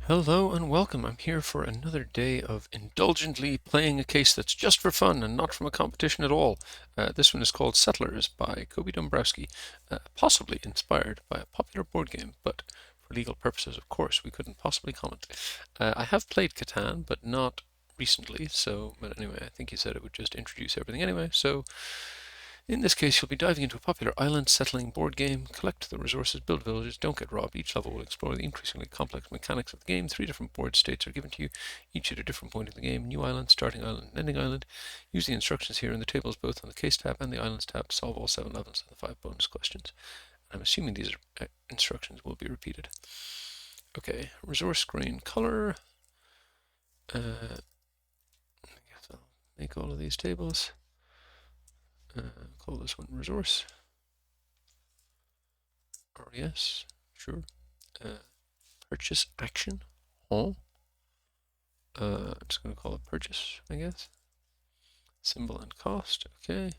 Hello and welcome. I'm here for another day of indulgently playing a case that's just for fun and not from a competition at all. This one is called Settlers by Coby Dombrowsky, possibly inspired by a popular board game, but for legal purposes, of course, we couldn't possibly comment. I have played Catan, but not recently, but anyway, I think he said it would just introduce everything anyway, so in this case, you'll be diving into a popular island settling board game. Collect the resources, build villages, don't get robbed. Each level will explore the increasingly complex mechanics of the game. 3 different board states are given to you, each at a different point in the game. New island, starting island, and ending island. Use the instructions here in the tables both on the case tab and the islands tab to solve all 7 levels and the 5 bonus questions. I'm assuming these instructions will be repeated. Okay, resource grain color. I guess I'll make all of these tables. Call this one resource. RES, sure. Purchase action. I'm just going to call it purchase, I guess. Symbol and cost, okay.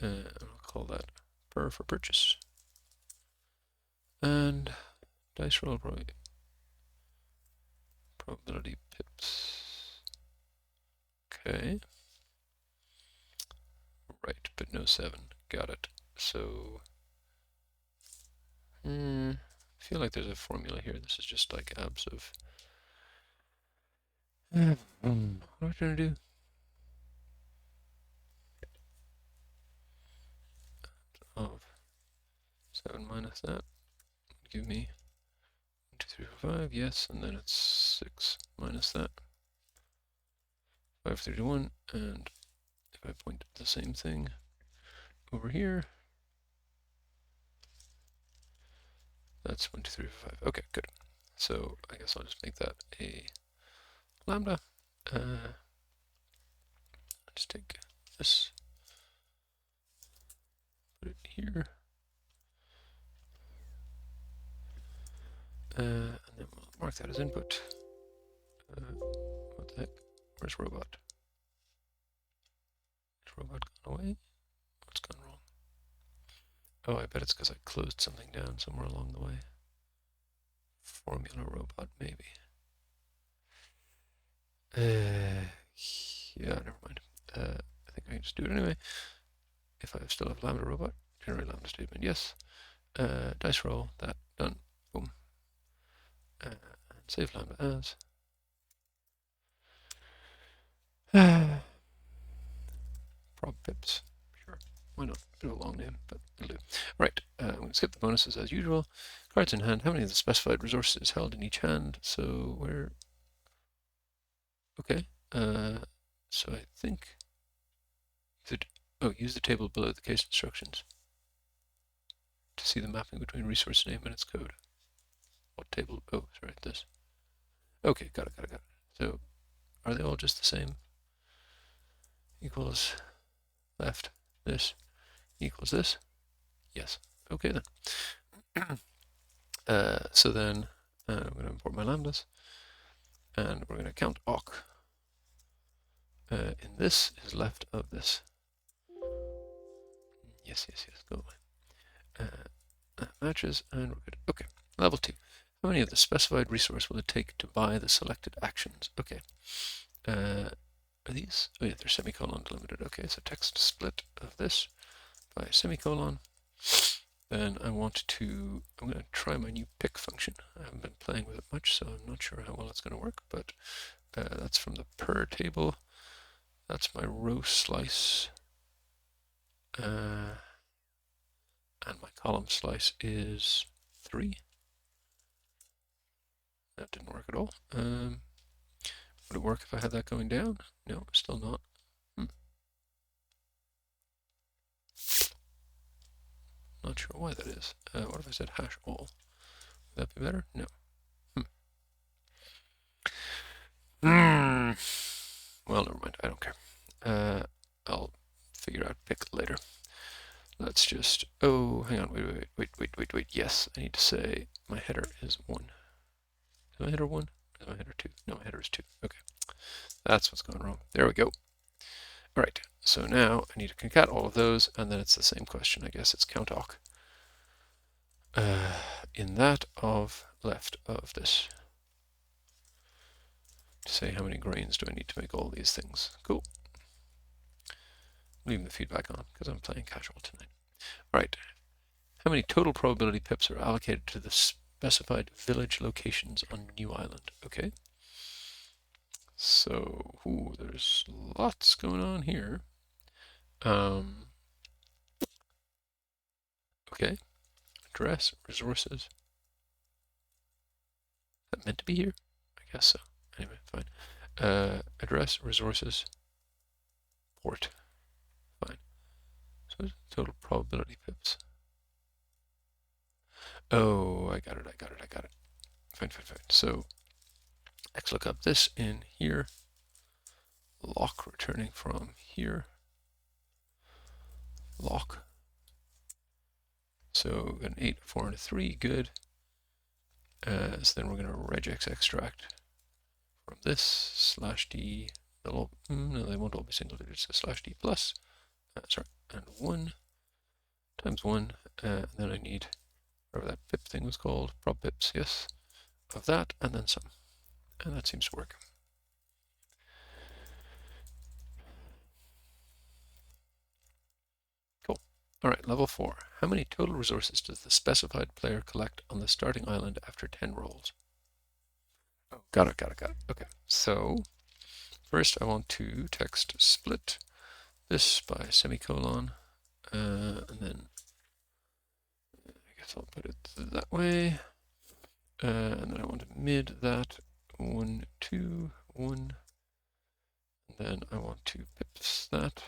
I'll call that per for purchase. And dice roll probability pips. Okay. Right, but no 7. Got it. So, I feel like there's a formula here. This is just like abs of. What am I trying to do? Of 7 minus that would give me 1, 2, 3, 4, 5. Yes, and then it's 6 minus that. 5, 31, and if I point the same thing over here, that's 1, 2, 3, 4, 5. Okay, good. So I guess I'll just make that a lambda. Just take this, put it here, and then we'll mark that as input. What the heck? Where's robot? Is robot gone away? What's gone wrong? Oh, I bet it's because I closed something down somewhere along the way. Formula robot, maybe. Yeah, never mind. I think I can just do it anyway. If I still have lambda robot, generate lambda statement, yes. Dice roll, that, done, boom. And save lambda as. Prob pips, sure, why not? Bit of a long name, but it'll do. Right, I'm going to skip the bonuses as usual. Cards in hand, how many of the specified resources is held in each hand? So where? Okay, so I think use the table below the case instructions to see the mapping between resource name and its code. What table? Oh, sorry, this. Okay, got it. So, are they all just the same? Equals left, this, equals this? Yes. Okay then. So then, I'm going to import my lambdas, and we're going to count awk. In this is left of this. Yes, go away. Matches, and we're good. Okay, level 2. How many of the specified resource will it take to buy the selected actions? Okay. Are these? Oh yeah, they're semicolon delimited. Okay, so text split of this by semicolon. Then I'm going to try my new pick function. I haven't been playing with it much, so I'm not sure how well it's going to work, but that's from the per table. That's my row slice. And my column slice is 3. That didn't work at all. Would it work if I had that going down? No, still not. Not sure why that is. What if I said hash all? Would that be better? No. Well, never mind. I don't care. I'll figure out pick later. Let's just. Oh, hang on. Wait. Yes, I need to say my header is 1. Is my header 1? Is my header 2? No, my header is 2. Okay. That's what's going wrong. There we go. All right. So now I need to concat all of those, and then it's the same question. I guess it's count awk. in that of left of this to say how many grains do I need to make all these things. Cool. Leaving the feedback on because I'm playing casual tonight. All right. How many total probability pips are allocated to the specified village locations on New Island? Okay. So, there's lots going on here. Okay. Address, resources. Is that meant to be here? I guess so. Anyway, fine. Address, resources, port. Fine. So total probability pips. Oh, I got it. Fine. So X look up this in here. Lock returning from here. Lock. So an 8, 4, and a 3. Good. So then we're going to regex extract from this /d. No, they won't all be single digits. So /d plus. And 1 times 1. And then I need whatever that pip thing was called. Prob pips, yes. Of that, and then some. And that seems to work. Cool. All right, level 4. How many total resources does the specified player collect on the starting island after 10 rolls? Oh, got it. Okay, so first I want to text split this by semicolon, and then I guess I'll put it that way, and then I want to mid that 1, 2, 1, and then I want to pips that,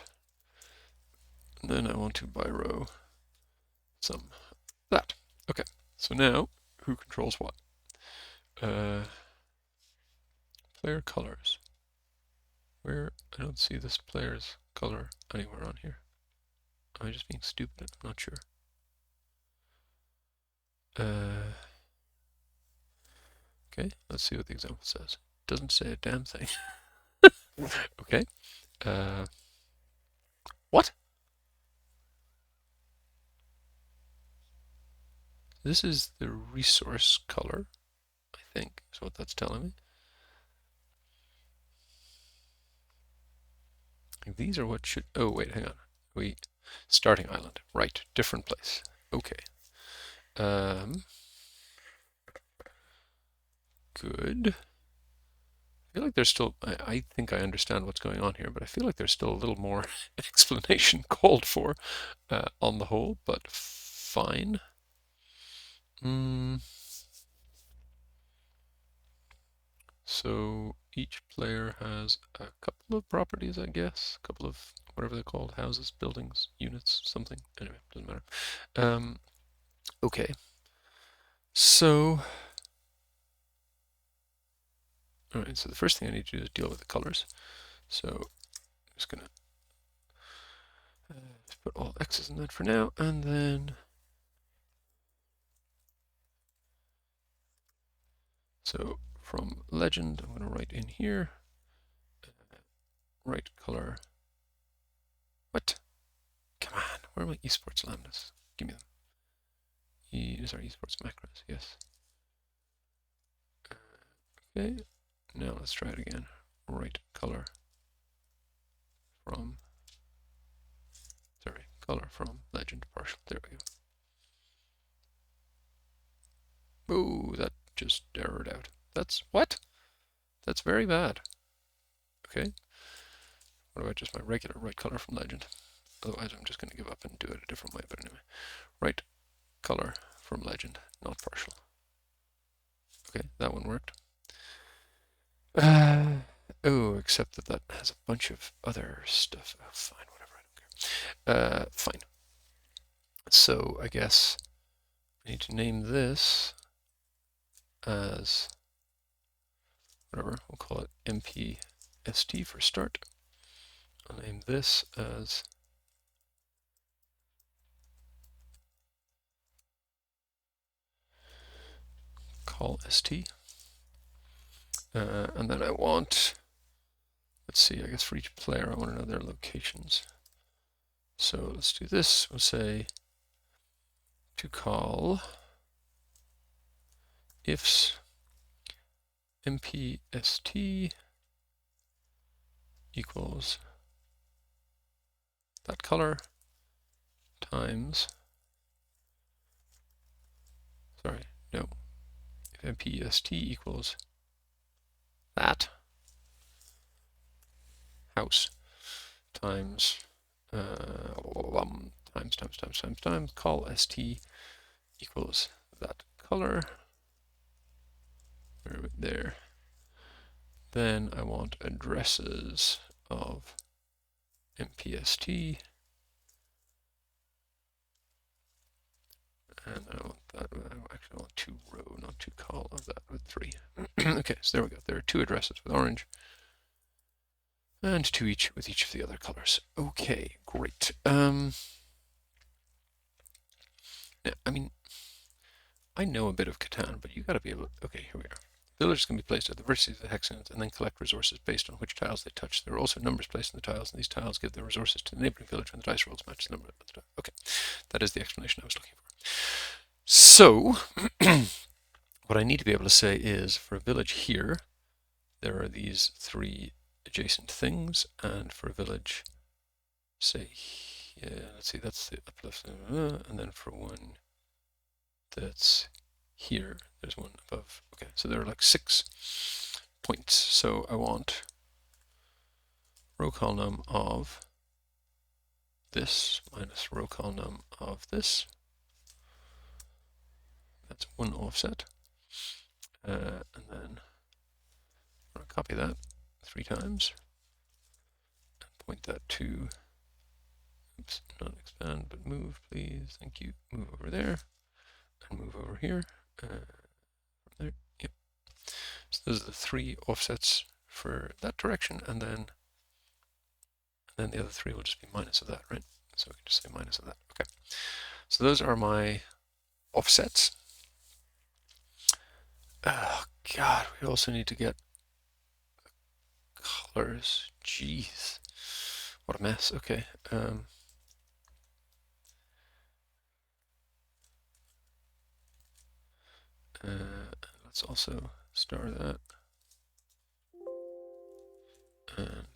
and then I want to by row some that. Okay, so now who controls what? Player colors. Where? I don't see this player's color anywhere on here. Am I just being stupid? I'm not sure. Okay, let's see what the example says. Doesn't say a damn thing. Okay. What? This is the resource color, I think, is what that's telling me. These are what should... Oh, wait, hang on. Starting island. Right, different place. Okay. Good. I feel like there's still... I think I understand what's going on here, but I feel like there's still a little more explanation called for on the whole, but fine. So each player has a couple of properties, I guess. A couple of whatever they're called, houses, buildings, units, something. Anyway, doesn't matter. Okay. So, all right, so the first thing I need to do is deal with the colors. So I'm just going to put all X's in that for now, and then so from legend, I'm going to write in here, right color. What? Come on, where are my esports lambdas? Give me them. Sorry, esports macros, yes. Okay, now let's try it again. Right color from, color from legend partial. There we go. Oh, that just errored out. That's what? That's very bad. Okay. What about just my regular right color from legend? Otherwise, I'm just going to give up and do it a different way. But anyway, right color from legend, not partial. Okay, that one worked. Oh, except that has a bunch of other stuff. Oh, fine, whatever, I don't care. Fine. So I guess I need to name this as whatever, we'll call it MPST for start. I'll name this as call ST. And then I want, let's see, I guess for each player I want to know their locations. So let's do this. We'll say to call ifs mpst equals that color times, sorry, no, if mpst equals that house times times call st equals that color there, then I want addresses of mpst, and I want that, I want 2 row, not 2 col of that with 3. Okay, so there we go. There are 2 addresses with orange, and 2 each with each of the other colors. Okay, great. Now, I mean, I know a bit of Catan, but you got to be able to, okay, here we are. Villagers can be placed at the vertices of the hexagons and then collect resources based on which tiles they touch. There are also numbers placed in the tiles, and these tiles give the resources to the neighboring village when the dice rolls match the number of the tile. Okay, that is the explanation I was looking for. So, what I need to be able to say is, for a village here, there are these 3 adjacent things, and for a village, say, let's see, that's the uplift, and then for one that's here, there's one above. Okay, so there are like 6 points. So I want row column of this minus row column of this. That's 1 offset. And then I'm going to copy that 3 times and point that to, oops, not expand, but move, please. Thank you. Move over there and move over here. From there. Yep. So those are the 3 offsets for that direction, and then the other 3 will just be minus of that, right? So we can just say minus of that. Okay. So those are my offsets. Oh, God, we also need to get colors. Jeez. What a mess. Okay. Let's also star that. And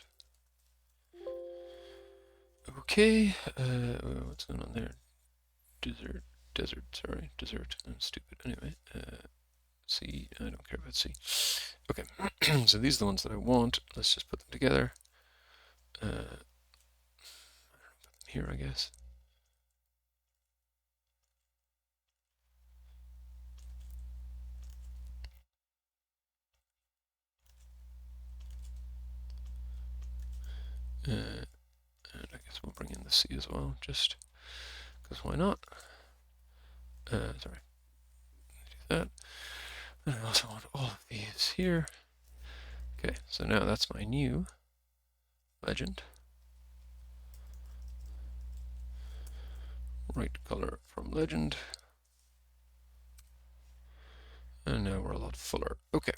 okay. What's going on there? Desert, sorry. Desert. I'm stupid. Anyway. C. I don't care about C. Okay. So these are the ones that I want. Let's just put them together. Here, I guess. And I guess we'll bring in the C as well, just because why not? Sorry. Do that. And I also want all of these here. Okay, so now that's my new legend. Right color from legend. And now we're a lot fuller. Okay.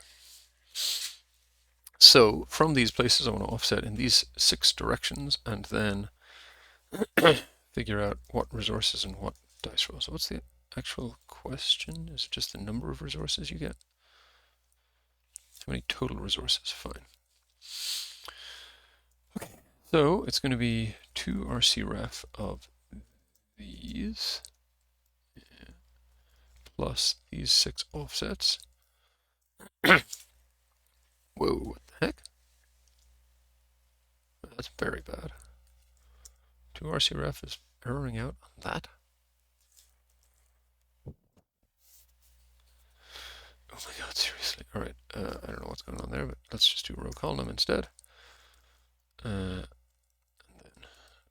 So from these places, I want to offset in these 6 directions and then figure out what resources and what dice roll. So what's the actual question? Is it just the number of resources you get? How many total resources? Fine. Okay. So it's going to be 2 RC ref of these plus these 6 offsets. Whoa, what the heck? That's very bad. 2 RC ref is erroring out on that. Oh my god, seriously. Alright, I don't know what's going on there, but let's just do row column instead. And then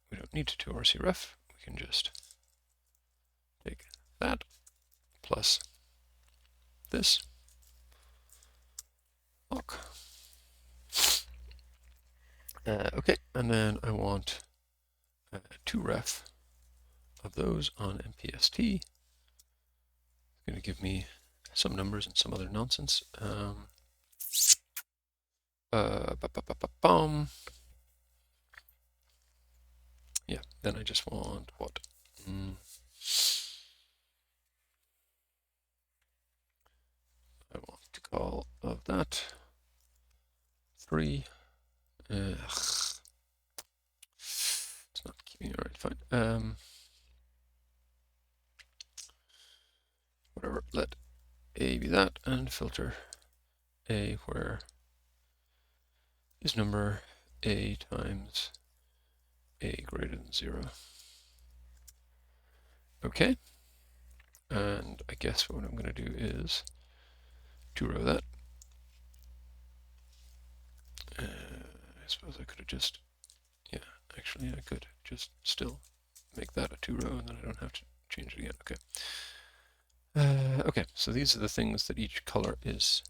we don't need to 2 RC ref. We can just take that plus this. Lock. Okay, and then I want 2 ref of those on MPST. It's going to give me some numbers and some other nonsense. Yeah, then I just want what? of that. 3. It's not keeping. All right, fine. Whatever. Let A be that, and filter A where is number A times A greater than 0. Okay. And I guess what I'm going to do is 2-row that. I suppose I could have just, yeah, actually I could just still make that a 2-row, and then I don't have to change it again. Okay. Okay, so these are the things that each color is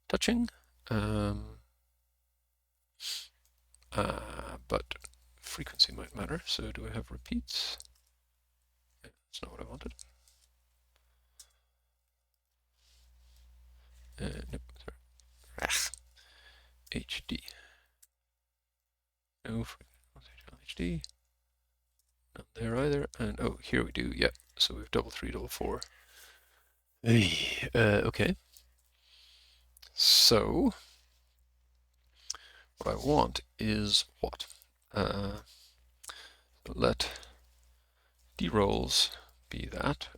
touching. But frequency might matter. So do I have repeats? Yeah, that's not what I wanted. Nope, sorry. HD. No HD. Not there either. And oh, here we do. Yeah. So we've double 3, double 4. Hey, okay. So what I want is what? Let D-rolls be that.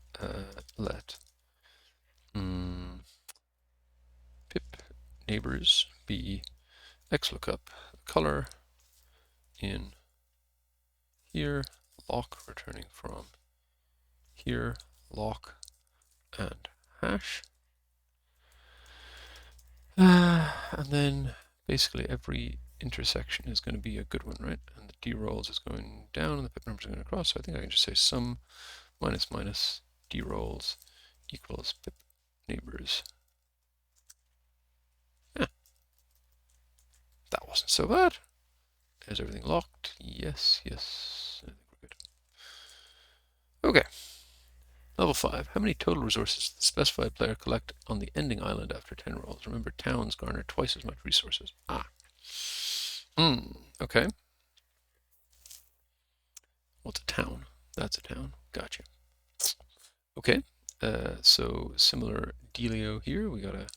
Let pip neighbors be XLOOKUP color in here, lock returning from here, lock and hash. And then basically every intersection is going to be a good one, right? And the D-rolls is going down and the pip numbers are going across. So I think I can just say sum minus minus D-rolls equals pip neighbors. Yeah. That wasn't so bad. Is everything locked? Yes, yes. I think we're good. Okay. Level 5. How many total resources does the specified player collect on the ending island after 10 rolls? Remember, towns garner twice as much resources. Okay. What's a town? That's a town. Gotcha. Okay. So similar dealio here. We gotta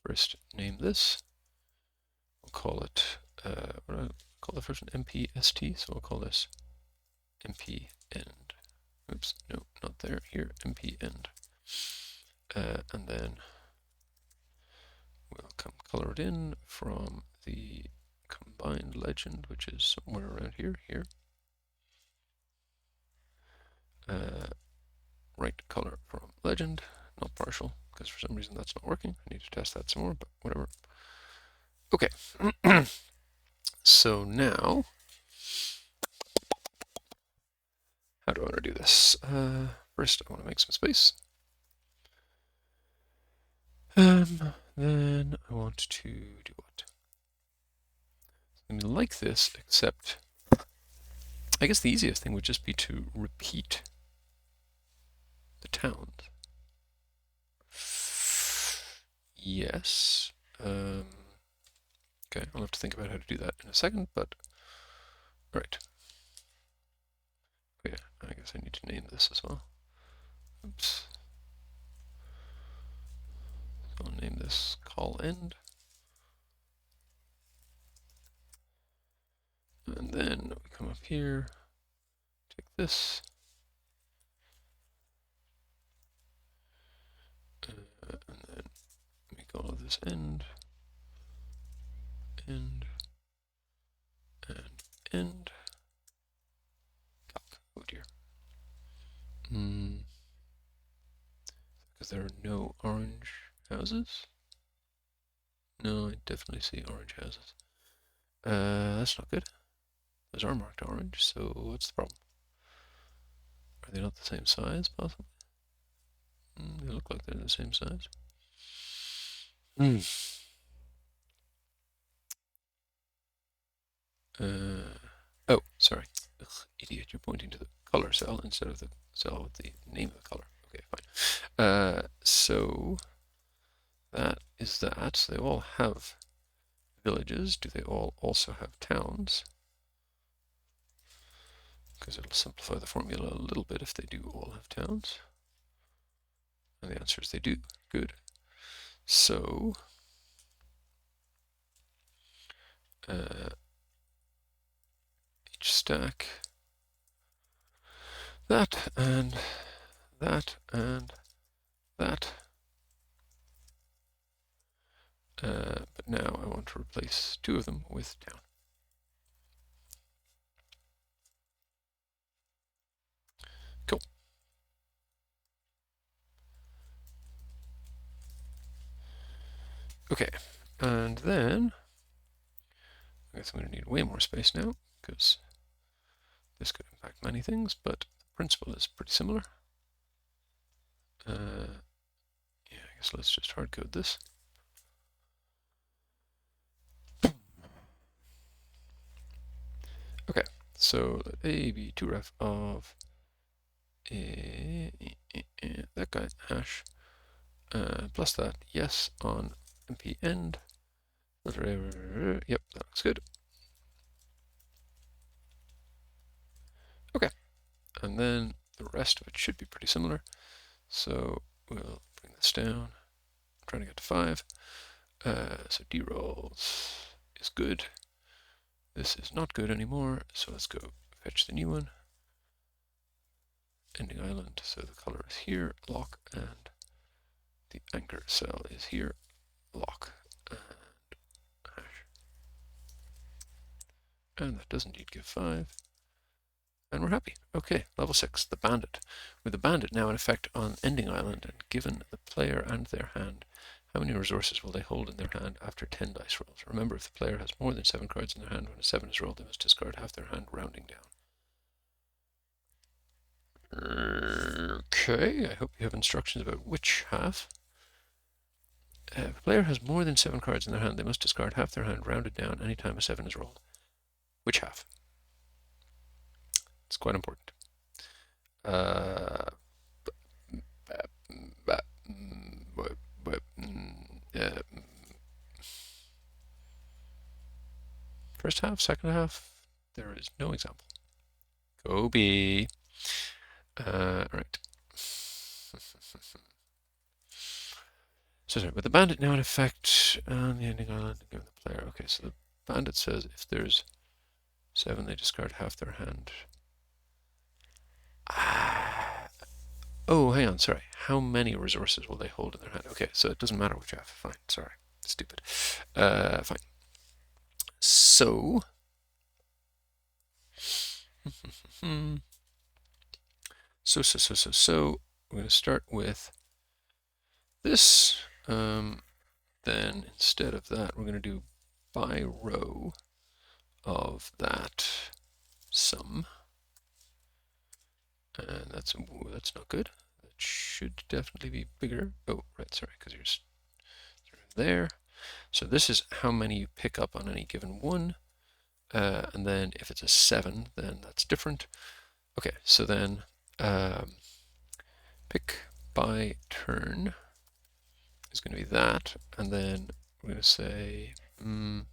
first name this. We'll call it, what do I call the first one? MPST. So we'll call this MP end. Oops, no, not there. Here, MP end. And then we'll come color it in from the combined legend, which is somewhere around here. Right color from legend, not partial, because for some reason that's not working. I need to test that some more, but whatever. Okay. So now, how do I want to do this? First, I want to make some space. Then I want to do what? I'm going to like this, except I guess the easiest thing would just be to repeat the towns. Yes. Okay, I'll have to think about how to do that in a second, but right. Okay, I guess I need to name this as well. Oops. So I'll name this call end. And then we come up here, take this, and then make all of this end, and end. Oh dear. Because there are no orange houses? No, I definitely see orange houses. That's not good. Those are marked orange, so what's the problem? Are they not the same size, possibly? They look like they're the same size. Oh, sorry. Ugh, idiot, you're pointing to the color cell instead of the cell with the name of the color. Okay, fine. So that is that. So they all have villages. Do they all also have towns? Because it'll simplify the formula a little bit if they do all have towns. And the answer is they do. Good. So each stack, that and that and that. But now I want to replace two of them with down. Cool. Okay, and then I guess I'm going to need way more space now because this could impact many things, but the principle is pretty similar. Yeah, I guess let's just hard code this. Okay, so A be 2ref of that guy hash plus that yes on mp end. Yep, that looks good. Okay, and then the rest of it should be pretty similar. So we'll bring this down. I'm trying to get to 5. So D-rolls is good. This is not good anymore, so let's go fetch the new one. Ending island, so the color is here, lock, and the anchor cell is here, lock, and hash. And that does indeed give 5. And we're happy. Okay, level 6, the bandit. With the bandit now in effect on ending island, and given the player and their hand, how many resources will they hold in their hand after 10 dice rolls? Remember, if the player has more than 7 cards in their hand when a 7 is rolled, they must discard half their hand, rounding down. Okay, I hope you have instructions about which half. If a player has more than 7 cards in their hand, they must discard half their hand, rounded down, anytime a 7 is rolled. Which half? It's quite important. First half, second half, there is no example. Coby. Right. So sorry, but the bandit now in effect on the ending island, given the player. Okay, so the bandit says if there's 7, they discard half their hand. Oh, hang on, sorry. How many resources will they hold in their hand? Okay, so it doesn't matter which half. Fine, sorry. Stupid. Fine. So, we're going to start with this. Then instead of that, we're going to do by row of that sum. And that's not good. That should definitely be bigger. Oh, right, sorry, because you're there. So this is how many you pick up on any given one. And then if it's a 7, then that's different. Okay, so then pick by turn is going to be that, and then we're going to say am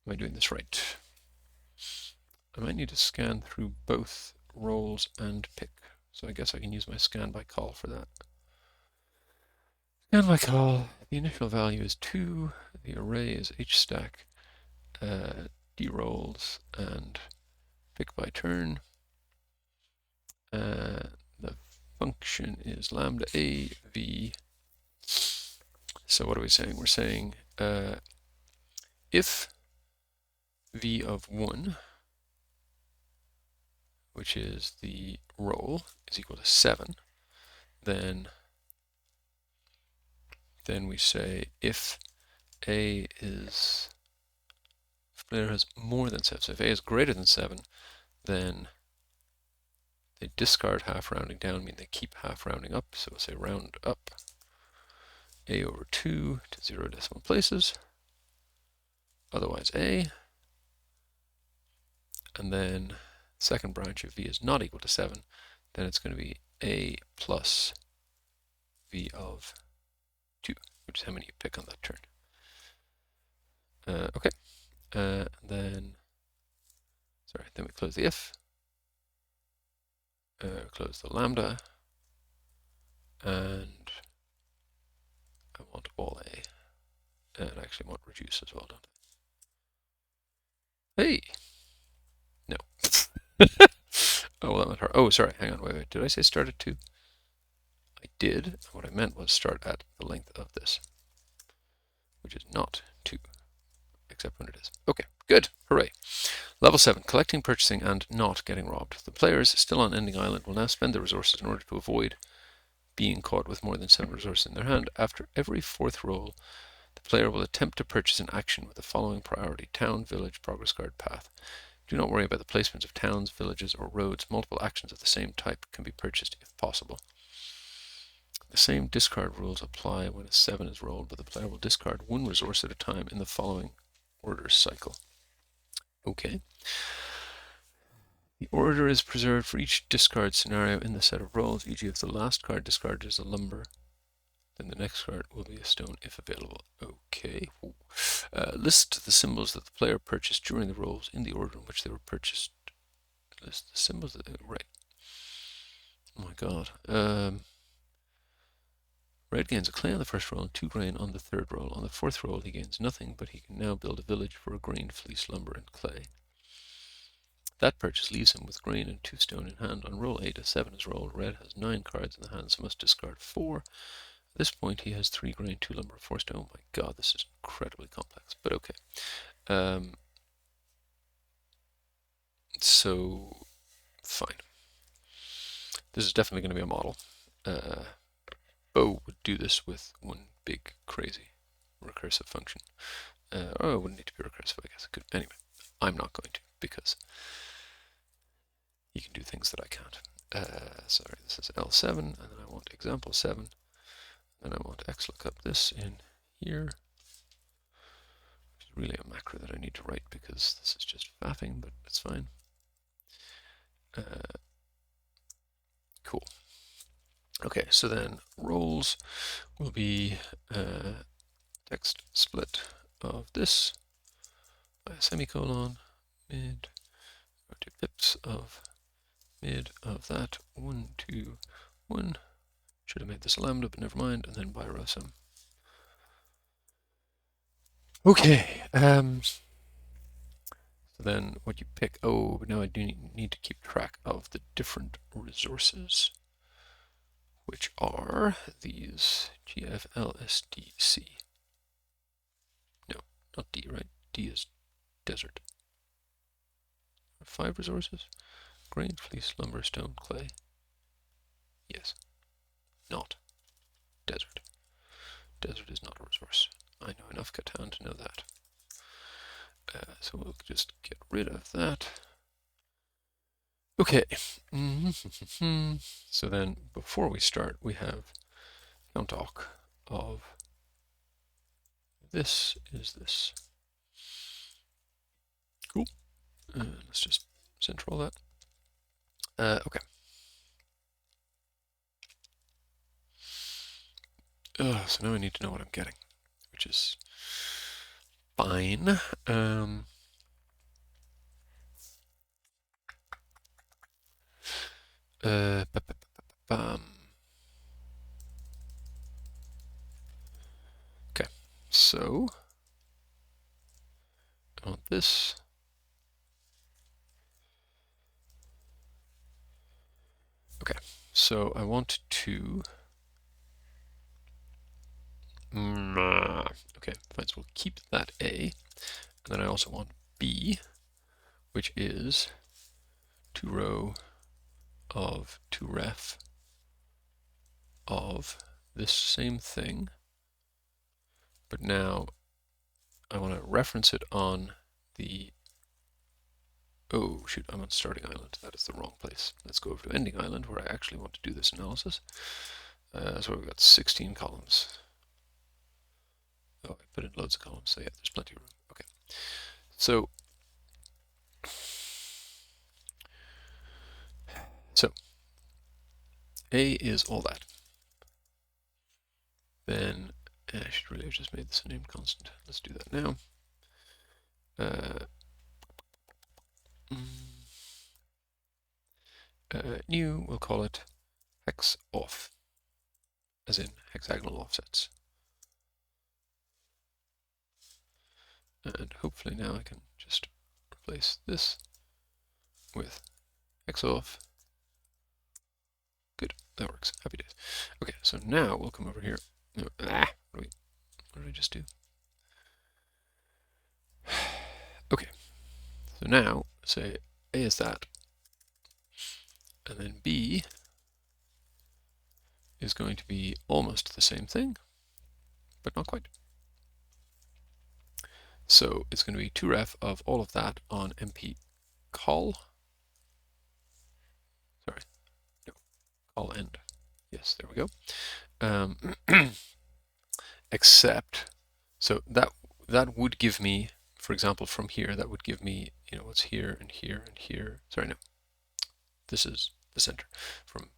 I doing this right? I might need to scan through both rolls and pick, so I guess I can use my scan by call for that. Scan by call, the initial value is 2, the array is h stack, d rolls, and pick by turn. The function is lambda a v. So what are we saying? We're saying if v of 1, which is the roll, is equal to 7, then we say if a is, if player has more than 7, so if a is greater than 7, then they discard half rounding down, mean they keep half rounding up, so we'll say round up a over 2 to 0 decimal places, otherwise a, and then second branch of v is not equal to 7, then it's going to be a plus v of 2, which is how many you pick on that turn. Okay, then we close the if. close the lambda, and I want all A, and I actually want reduce as well, don't I? Hey! No. Oh, well, that went hard. Oh, sorry, hang on, wait. Did I say start at 2? I did. What I meant was start at the length of this, which is not 2, except when it is. Okay, good. Hooray. Level 7, collecting, purchasing, and not getting robbed. The players still on Ending Island will now spend their resources in order to avoid being caught with more than 7 resources in their hand. After every 4th roll, the player will attempt to purchase an action with the following priority: town, village, progress card, path. Do not worry about the placements of towns, villages, or roads. Multiple actions of the same type can be purchased if possible. The same discard rules apply when a 7 is rolled, but the player will discard 1 resource at a time in the following order cycle. Okay. The order is preserved for each discard scenario in the set of rolls, e.g. if the last card discarded is a lumber, then the next card will be a stone if available. Okay. List the symbols that the player purchased during the rolls in the order in which they were purchased. List the symbols that... right. Oh my god. Red gains a clay on the first roll and 2 grain on the third roll. On the 4th roll he gains nothing, but he can now build a village for a grain, fleece, lumber, and clay. That purchase leaves him with grain and 2 stone in hand. On roll 8, a 7 is rolled. Red has 9 cards in the hand, so must discard 4. At this point he has 3 grain, 2 lumber, 4 stone. Oh my god, this is incredibly complex, but okay. So, fine. This is definitely going to be a model. Bo would do this with one big, crazy recursive function. Oh, it wouldn't need to be recursive, I guess. It could. Anyway, I'm not going to, because he can do things that I can't. Sorry, this is L7, and then I want example 7. Then I want xlookup this in here, which is really a macro that I need to write because this is just faffing, but it's fine. Cool. Okay, so then roles will be text split of this by a semicolon, mid, or 2 pips of mid of that, 1, 2, 1. Should have made this a lambda, but never mind, and then by row sum. Okay, so then what you pick, oh, but now I do need to keep track of the different resources, which are these GFLSDC. No, not D, right? D is desert. 5 resources? Grain, fleece, lumber, stone, clay. Yes. Not desert. Desert is not a resource. I know enough Catan to know that. So we'll just get rid of that. Okay. So then, before we start, we have count-awk of this is this. Cool. Let's just central that. Okay. So now I need to know what I'm getting, which is fine. Okay, so I want this. Okay, so I want to. Okay, fine. So we'll keep that A, and then I also want B, which is 2 row of 2 ref of this same thing, but now I want to reference it on the, oh shoot, I'm on starting island. That is the wrong place. Let's go over to ending island where I actually want to do this analysis. So we've got 16 columns. Oh, I put in loads of columns, so yeah, there's plenty of room. Okay, so A is all that. Then I should really have just made this a named constant. Let's do that now. New, we'll call it hex off, as in hexagonal offsets. And hopefully now I can just replace this with hex off. Good, that works. Happy days. Okay, so now we'll come over here. No, what did I just do? Okay, so now say A is that, and then B is going to be almost the same thing, but not quite. So it's going to be 2ref of all of that on MP call. Sorry, no, call end. Yes, there we go. Except, so that would give me, for example, from here, that would give me, you know, what's here and here and here. Sorry, no, this is the center. From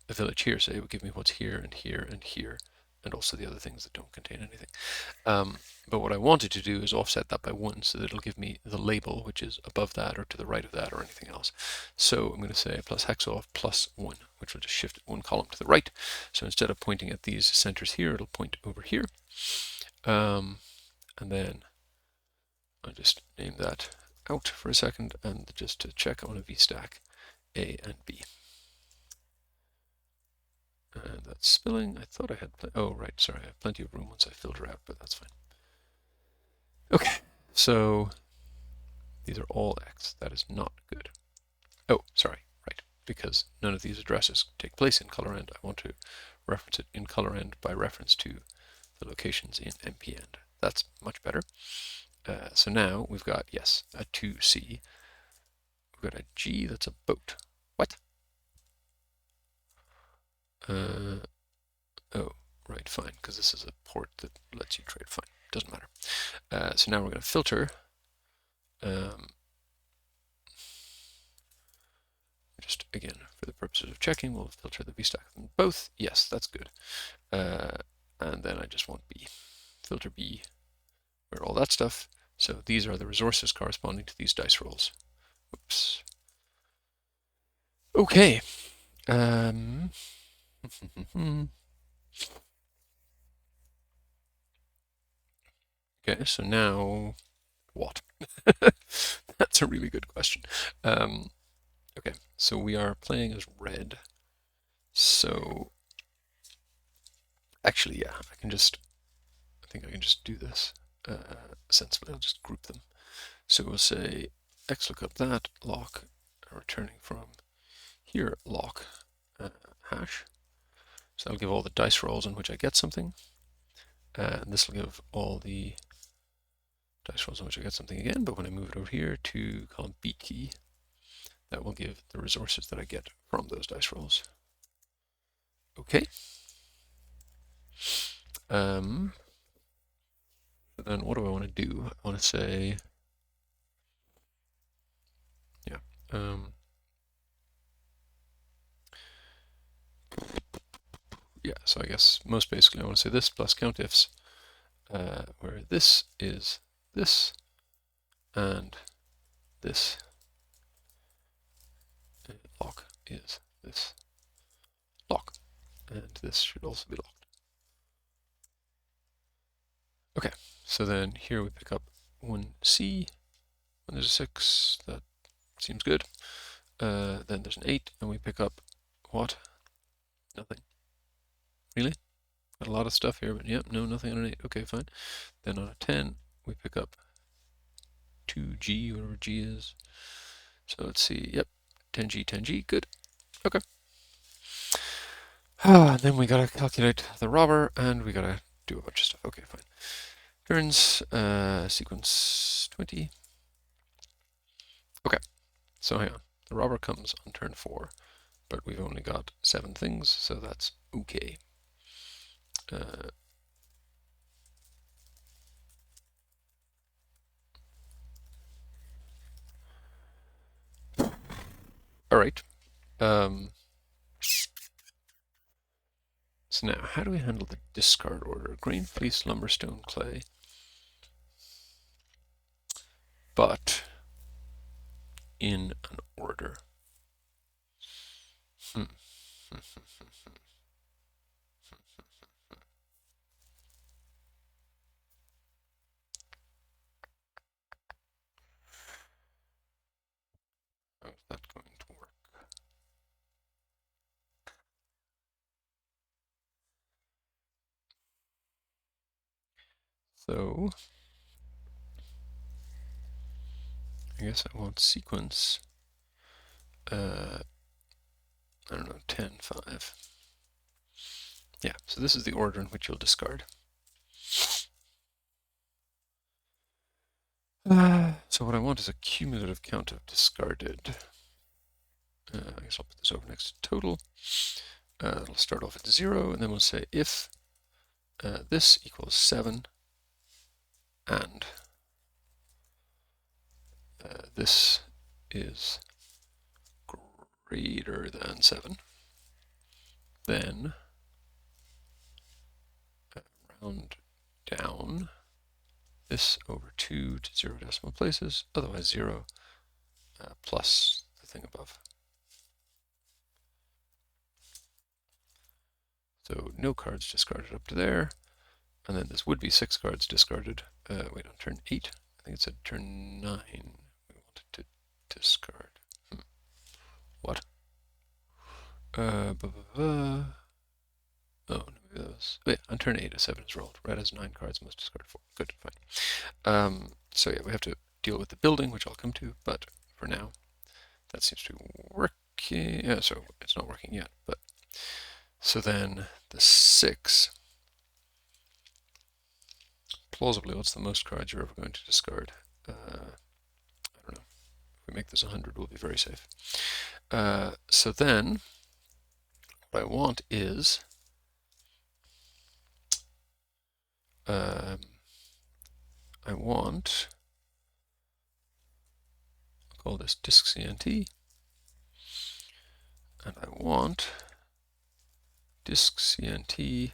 a village here, say, it would give me what's here and here and here, and also the other things that don't contain anything. But what I wanted to do is offset that by 1, so that it'll give me the label, which is above that or to the right of that or anything else. So I'm going to say plus hex off plus 1, which will just shift 1 column to the right. So instead of pointing at these centers here, it'll point over here. And then I'll just name that out for a second, and just to check, I want to vstack A and B. And that's spilling. I thought I had, oh right, sorry, I have plenty of room once I filter out, but that's fine. Okay, so these are all X. That is not good. Oh, sorry, right, because none of these addresses take place in color end. I want to reference it in color end by reference to the locations in MP end. That's much better. So now we've got, yes, a 2C. We've got a G that's a boat. What? Oh, right, fine, because this is a port that lets you trade. Fine, doesn't matter. So now we're going to filter. Just again, for the purposes of checking, we'll filter the vstack of them both. Yes, that's good. And then I just want B. Filter B, where all that stuff. So these are the resources corresponding to these dice rolls. Oops. Okay. Okay, so now what? That's a really good question. Okay, so we are playing as red. So actually, yeah, I think I can just do this sensibly. I'll just group them. So we'll say xlookup that lock, returning from here lock hash. So that'll give all the dice rolls in which I get something. And this will give all the dice rolls in which I get something again, but when I move it over here to column B key, that will give the resources that I get from those dice rolls. Okay. So then what do I want to do? I want to say, yeah, yeah, so I guess most basically I want to say this plus countifs, where this is this, and this lock is this lock, and this should also be locked. Okay, so then here we pick up 1C, when there's a 6, that seems good. Then there's an 8, and we pick up what? Nothing. Really? Got a lot of stuff here, but yep, no, nothing on an 8. Okay, fine. Then on a 10, we pick up 2G, whatever G is. So let's see, yep, 10G, 10G, good. Okay. Then we gotta calculate the robber, and we gotta do a bunch of stuff. Okay, fine. Turns, sequence 20. Okay, so hang on. The robber comes on turn 4, but we've only got 7 things, so that's okay. All right. So now, how do we handle the discard order? Grain, fleece, lumber, stone, clay. But in an order. How is that going to work? So I guess I want sequence, I don't know, 10, 5. Yeah, so this is the order in which you'll discard. So what I want is a cumulative count of discarded. I guess I'll put this over next to total. It'll start off at 0, and then we'll say if this equals 7 and this is greater than 7, then round down this over 2 to 0 decimal places, otherwise 0 plus the thing above. So no cards discarded up to there, and then this would be 6 cards discarded. Wait, on turn 8, I think it said turn 9 we wanted to discard. What? Oh, maybe that was. Wait, on turn 8, a 7 is rolled. Red has 9 cards, must discard 4. Good, fine. So yeah, we have to deal with the building, which I'll come to, but for now, that seems to be working. Yeah, so it's not working yet, but so then the 6. Plausibly, what's the most cards you're ever going to discard? I don't know. If we make this 100, we'll be very safe. So then, what I want is I want, I'll call this disk CNT, and I want disk CNT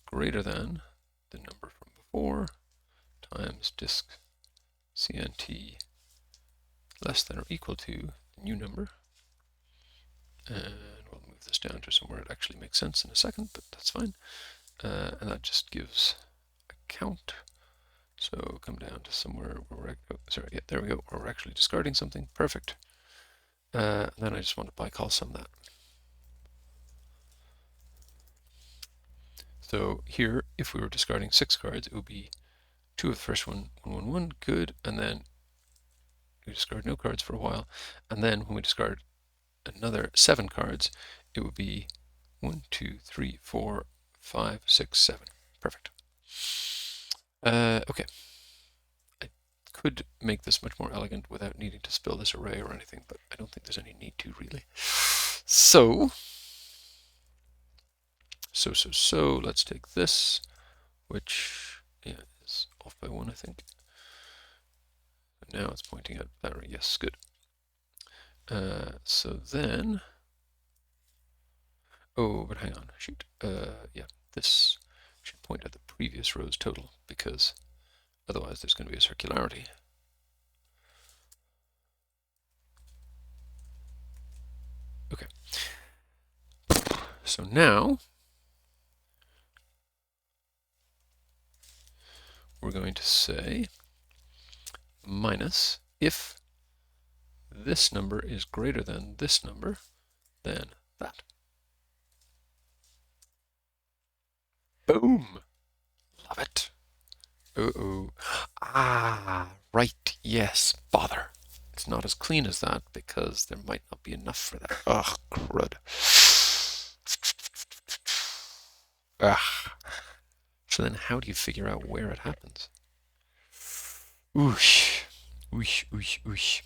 greater than the number from before times disk CNT less than or equal to the new number. And we'll move this down to somewhere it actually makes sense in a second, but that's fine. And that just gives a count. So come down to somewhere where yeah, there we go, where we're actually discarding something. Perfect. And then I just want to bycall sum that. So here, if we were discarding 6 cards, it would be 2 of the first one, 1, 1, 1, good, and then we discard no cards for a while, and then when we discard another 7 cards, it would be 1, 2, 3, 4, 5, 6, 7. Perfect. Okay. I could make this much more elegant without needing to spill this array or anything, but I don't think there's any need to really. So let's take this, which is off by 1, I think. Now it's pointing at that array. Yes, good. So then, oh, but hang on, shoot. Yeah, this should point at the previous row's total, because otherwise there's going to be a circularity. Okay. So now we're going to say minus if this number is greater than this number, then that. Boom! Love it. Uh-oh. Ah, right, yes, bother. It's not as clean as that because there might not be enough for that. Ugh, crud. Ugh. So then how do you figure out where it happens? Oosh. Oosh, oosh, oosh.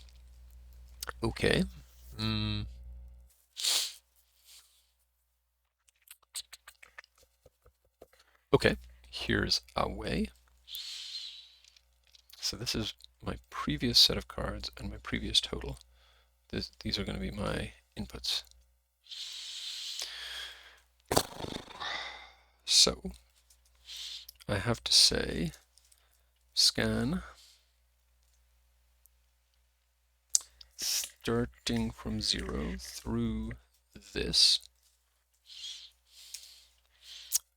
Okay. Okay, here's a way. So this is my previous set of cards and my previous total. These are going to be my inputs. So I have to say scan starting from 0 through this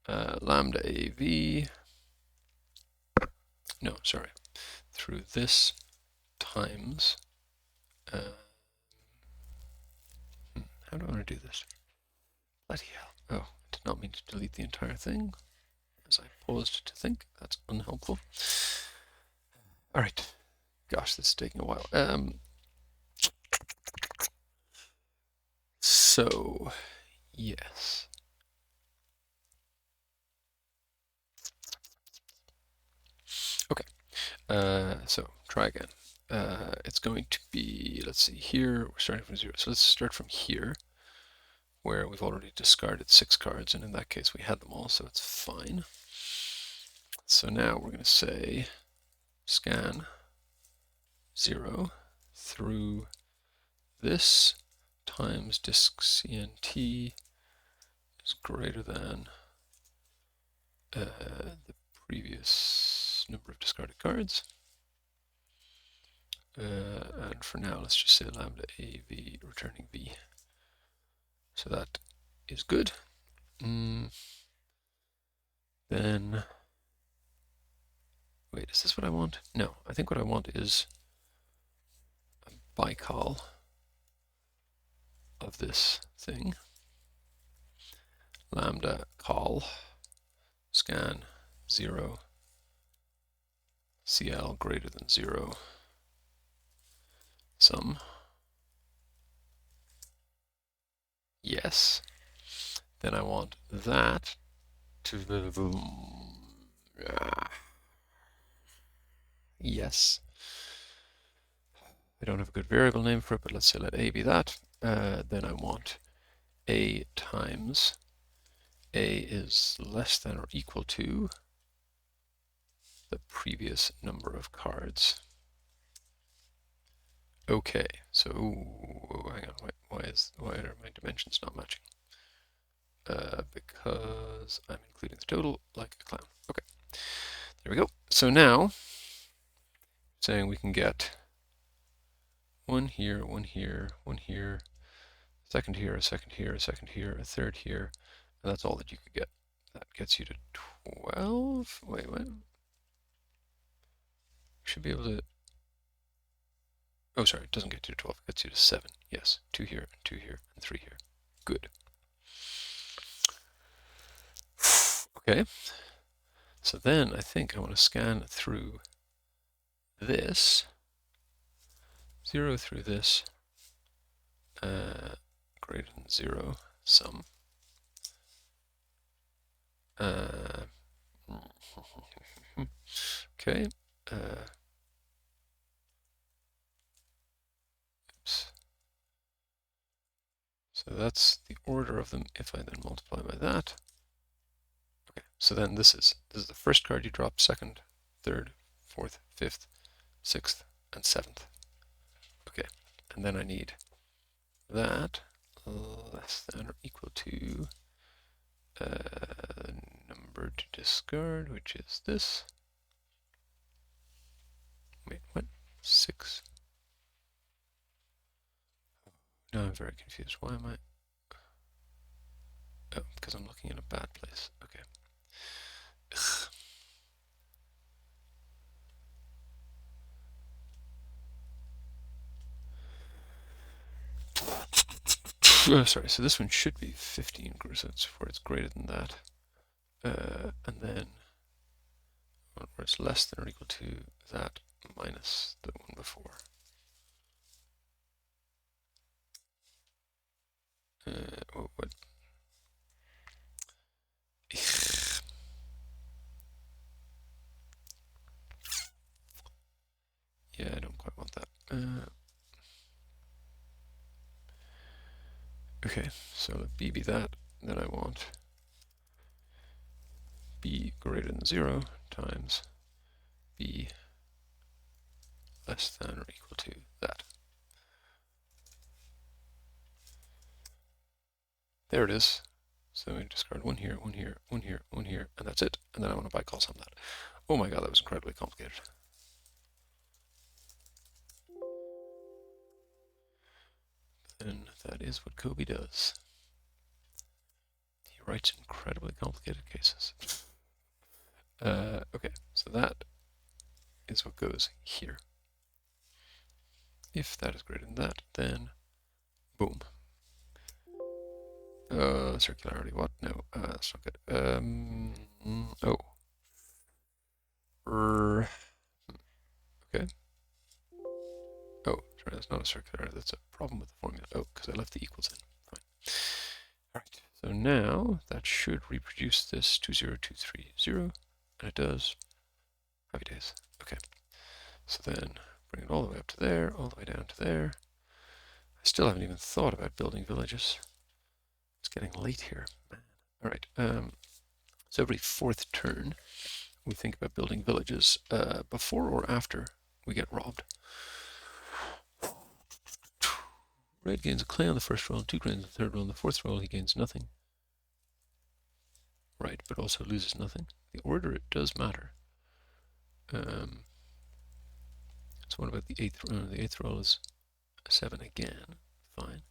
lambda AV, no, sorry, through this times, how do I want to do this? Bloody hell. Oh, I did not mean to delete the entire thing. As I paused to think, that's unhelpful. All right. Gosh, this is taking a while. So, yes. Okay. So, try again. It's going to be, let's see, here, we're starting from 0. So let's start from here, where we've already discarded 6 cards, and in that case we had them all, so it's fine. So now we're going to say scan 0 through this times disk CNT is greater than the previous number of discarded cards. And for now, let's just say lambda AV returning V. So that is good. Then, wait, is this what I want? No, I think what I want is a bicall of this thing. Lambda call scan 0 CL greater than 0 sum. Yes. Then I want that to yes. I don't have a good variable name for it, but let's say let A be that. Then I want A times A is less than or equal to the previous number of cards. Okay, so hang on, why are my dimensions not matching? Because I'm including the total like a clown. Okay, there we go. So now, saying we can get one here, one here, one here, second here, a second here, a second here, a third here, and that's all that you could get. That gets you to 12. Wait, what? Should be able to. Oh, sorry, it doesn't get you to 12. It gets you to 7. Yes, 2 here, 2 here, and 3 here. Good. Okay. So then I think I want to scan through this, 0 through this, greater than 0 sum. Okay. Oops. So that's the order of them if I then multiply by that. Okay, so then this is the first card you drop, second, third, fourth, fifth, sixth, and seventh. Okay, and then I need that less than or equal to number to discard, which is this. Wait, what? 6. No, I'm very confused. Why am I? Oh, because I'm looking in a bad place. Okay. Ugh. Oh, sorry, so this one should be 15 grisets where it's greater than that. And then where it's less than or equal to that minus the one before. Oh, what? Yeah, I don't quite want that. Okay, so let B be that. Then I want B greater than 0 times B less than or equal to that. There it is. So we discard one here, one here, one here, one here, and that's it. And then I want to bicall sum that. Oh my god, that was incredibly complicated. then that is what Coby does. He writes incredibly complicated cases. Okay, so that is what goes here. If that is greater than that, then boom. Circularity, what? No, that's not good. Oh. Okay. Oh, sorry, that's not a circularity, that's a problem with the formula. Oh, because I left the equals in. Fine. Alright, so now that should reproduce this 20230, and it does. Happy days. Okay, so then bring it all the way up to there, all the way down to there. I still haven't even thought about building villages. It's getting late here, man. Alright, so every fourth turn, we think about building villages before or after we get robbed. Red gains a clay on the first roll, and 2 grains on the third roll. On the fourth roll, he gains nothing. Right, but also loses nothing. The order, it does matter. So what about the eighth roll? The eighth roll is a 7 again. Fine.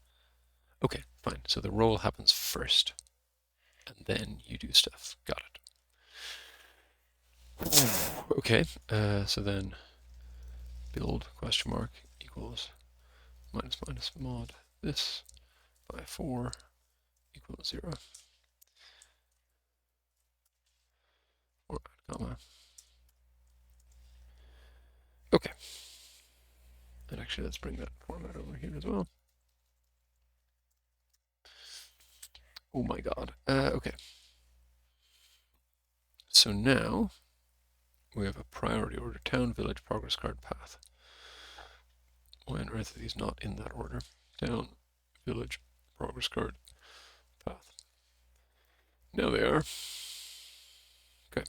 Okay, fine. So the roll happens first, and then you do stuff. Got it. Okay, so then build question mark equals minus minus mod this by 4 equals 0. Or comma. Okay. And actually, let's bring that format over here as well. Oh my god. Okay. So now we have a priority order: town, village, progress card, path. Why on earth are these not in that order? Town, village, progress card, path. Now they are. Okay.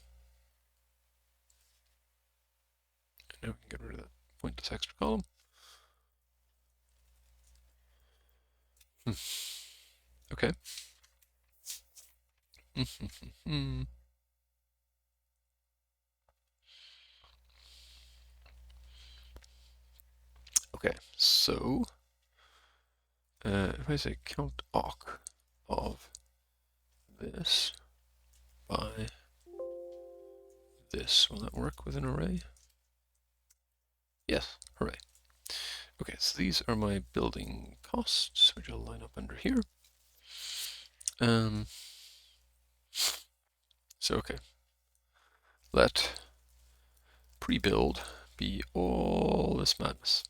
And now we can get rid of that pointless extra column. Okay. Okay, so if I say count awk of this by this, will that work with an array? Yes, hooray. Okay, so these are my building costs, which I'll line up under here. So okay, let pre-build be all this madness,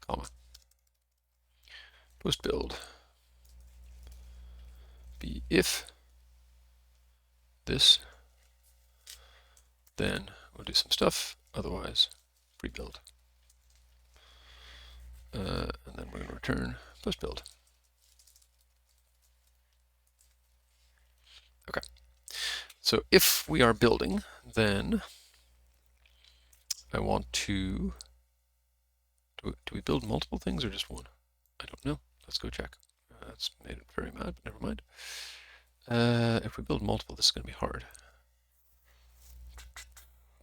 comma. Post-build be if this, then we'll do some stuff, otherwise pre-build. And then we're going to return post-build. Okay, so if we are building, then I want to, do we build multiple things or just one? I don't know. Let's go check. That's made it very mad, but never mind. If we build multiple, this is going to be hard.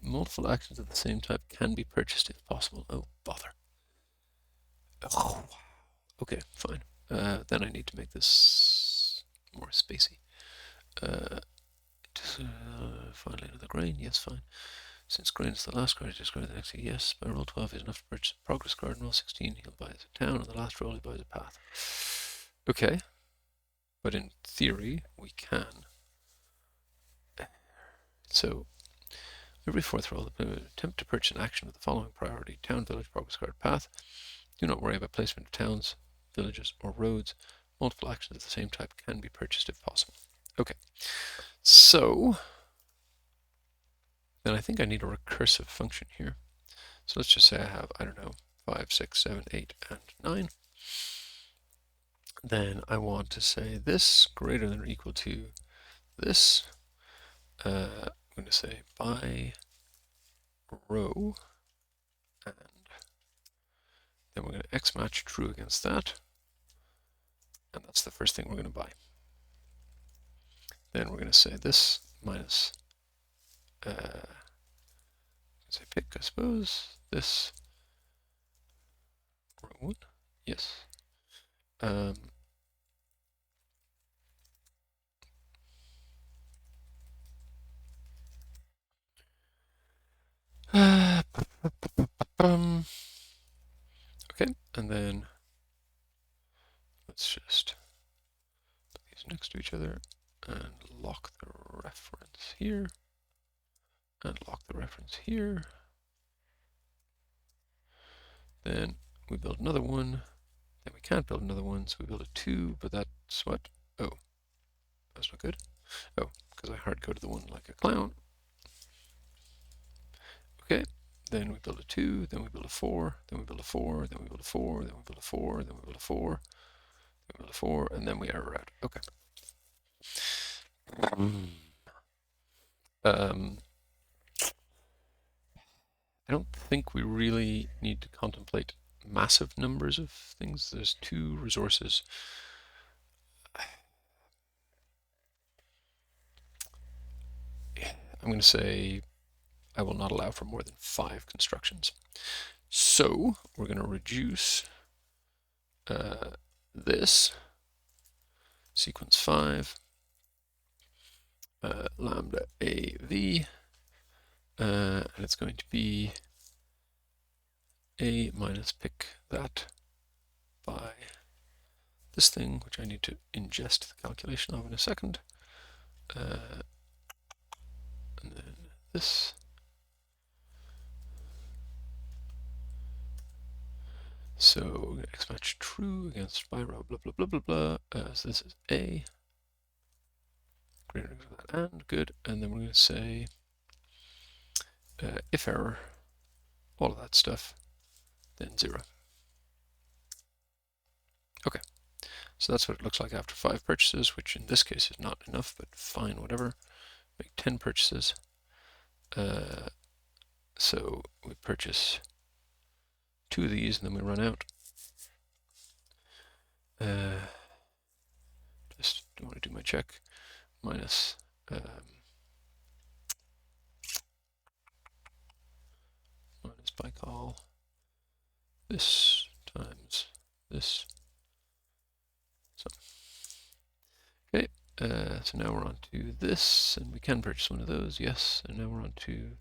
Multiple actions of the same type can be purchased if possible. Oh, bother. Oh, okay, fine. Then I need to make this more spacey. Finally another grain, yes, fine. Since grain is the last card, just grade the next year, yes. By roll 12 is enough to purchase a progress card, and roll 16 he'll buy a town, and the last roll he buys a path. Okay, but in theory, we can. So, every fourth roll, attempt to purchase an action with the following priority: town, village, progress card, path. Do not worry about placement of towns, villages, or roads. Multiple actions of the same type can be purchased if possible. Okay, so then I think I need a recursive function here. So let's just say I have, I don't know, 5, 6, 7, 8, and 9. Then I want to say this greater than or equal to this. I'm going to say by row, and then we're going to X match true against that. And that's the first thing we're going to buy. Then we're going to say this minus, say pick, I suppose, this row 1, yes. Okay, and then let's just put these next to each other and lock the reference here, and lock the reference here. Then we build another one. Then we can't build another one, so we build a 2, but that's what? Oh, that's not good. Oh, because I hard coded the one like a clown. Okay, then we build a 2, then we build a 4, then we build a 4, then we build a 4, then we build a 4, then we build a 4, then we build a 4, and then we error out. Okay. I don't think we really need to contemplate massive numbers of things. There's 2 resources. I'm going to say I will not allow for more than 5 constructions. So we're going to reduce this sequence 5 lambda AV, and it's going to be A minus pick that by this thing, which I need to ingest the calculation of in a second, and then this. So X match true against Spyro, blah blah blah blah blah. So this is A greater than that, and good. And then we're going to say if error, all of that stuff, then 0. Okay, so that's what it looks like after 5 purchases, which in this case is not enough, but fine, whatever. Make 10 purchases. So we purchase 2 of these, and then we run out. Just don't want to do my check. Minus minus by call this times this. So okay, so now we're on to this, and we can purchase one of those, yes. And now we're on to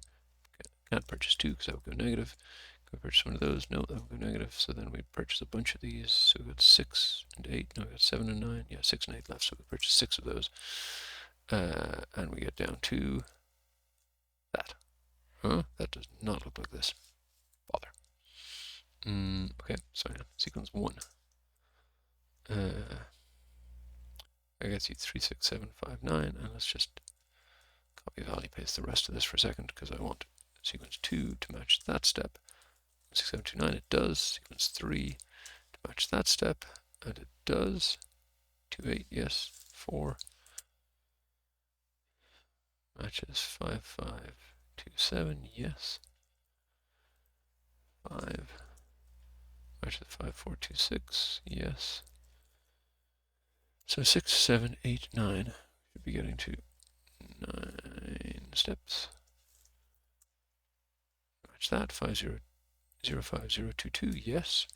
can't purchase 2 because that would go negative. Can we purchase one of those? No, that would go negative. So then we purchase a bunch of these. So we got 6 and 8. No, we got 7 and 9. Yeah, 6 and 8 left. So we purchase 6 of those, and we get down to that. Huh? That does not look like this. Bother. Okay, so yeah, sequence 1. I guess you 3, 6, 7, 5, 9, and let's just copy value paste the rest of this for a second because I want sequence 2 to match that step. 6, 7, 2, 9, it does. Sequence 3 to match that step, and it does. 2, 8, yes. 4 matches 5, 5, 2, 7, yes. 5 matches 5, 4, 2, 6, yes. So 6, 7, 8, 9 should be getting to 9 steps. Match that. 5, 0, 0, 5, 0, 2, 2, yes.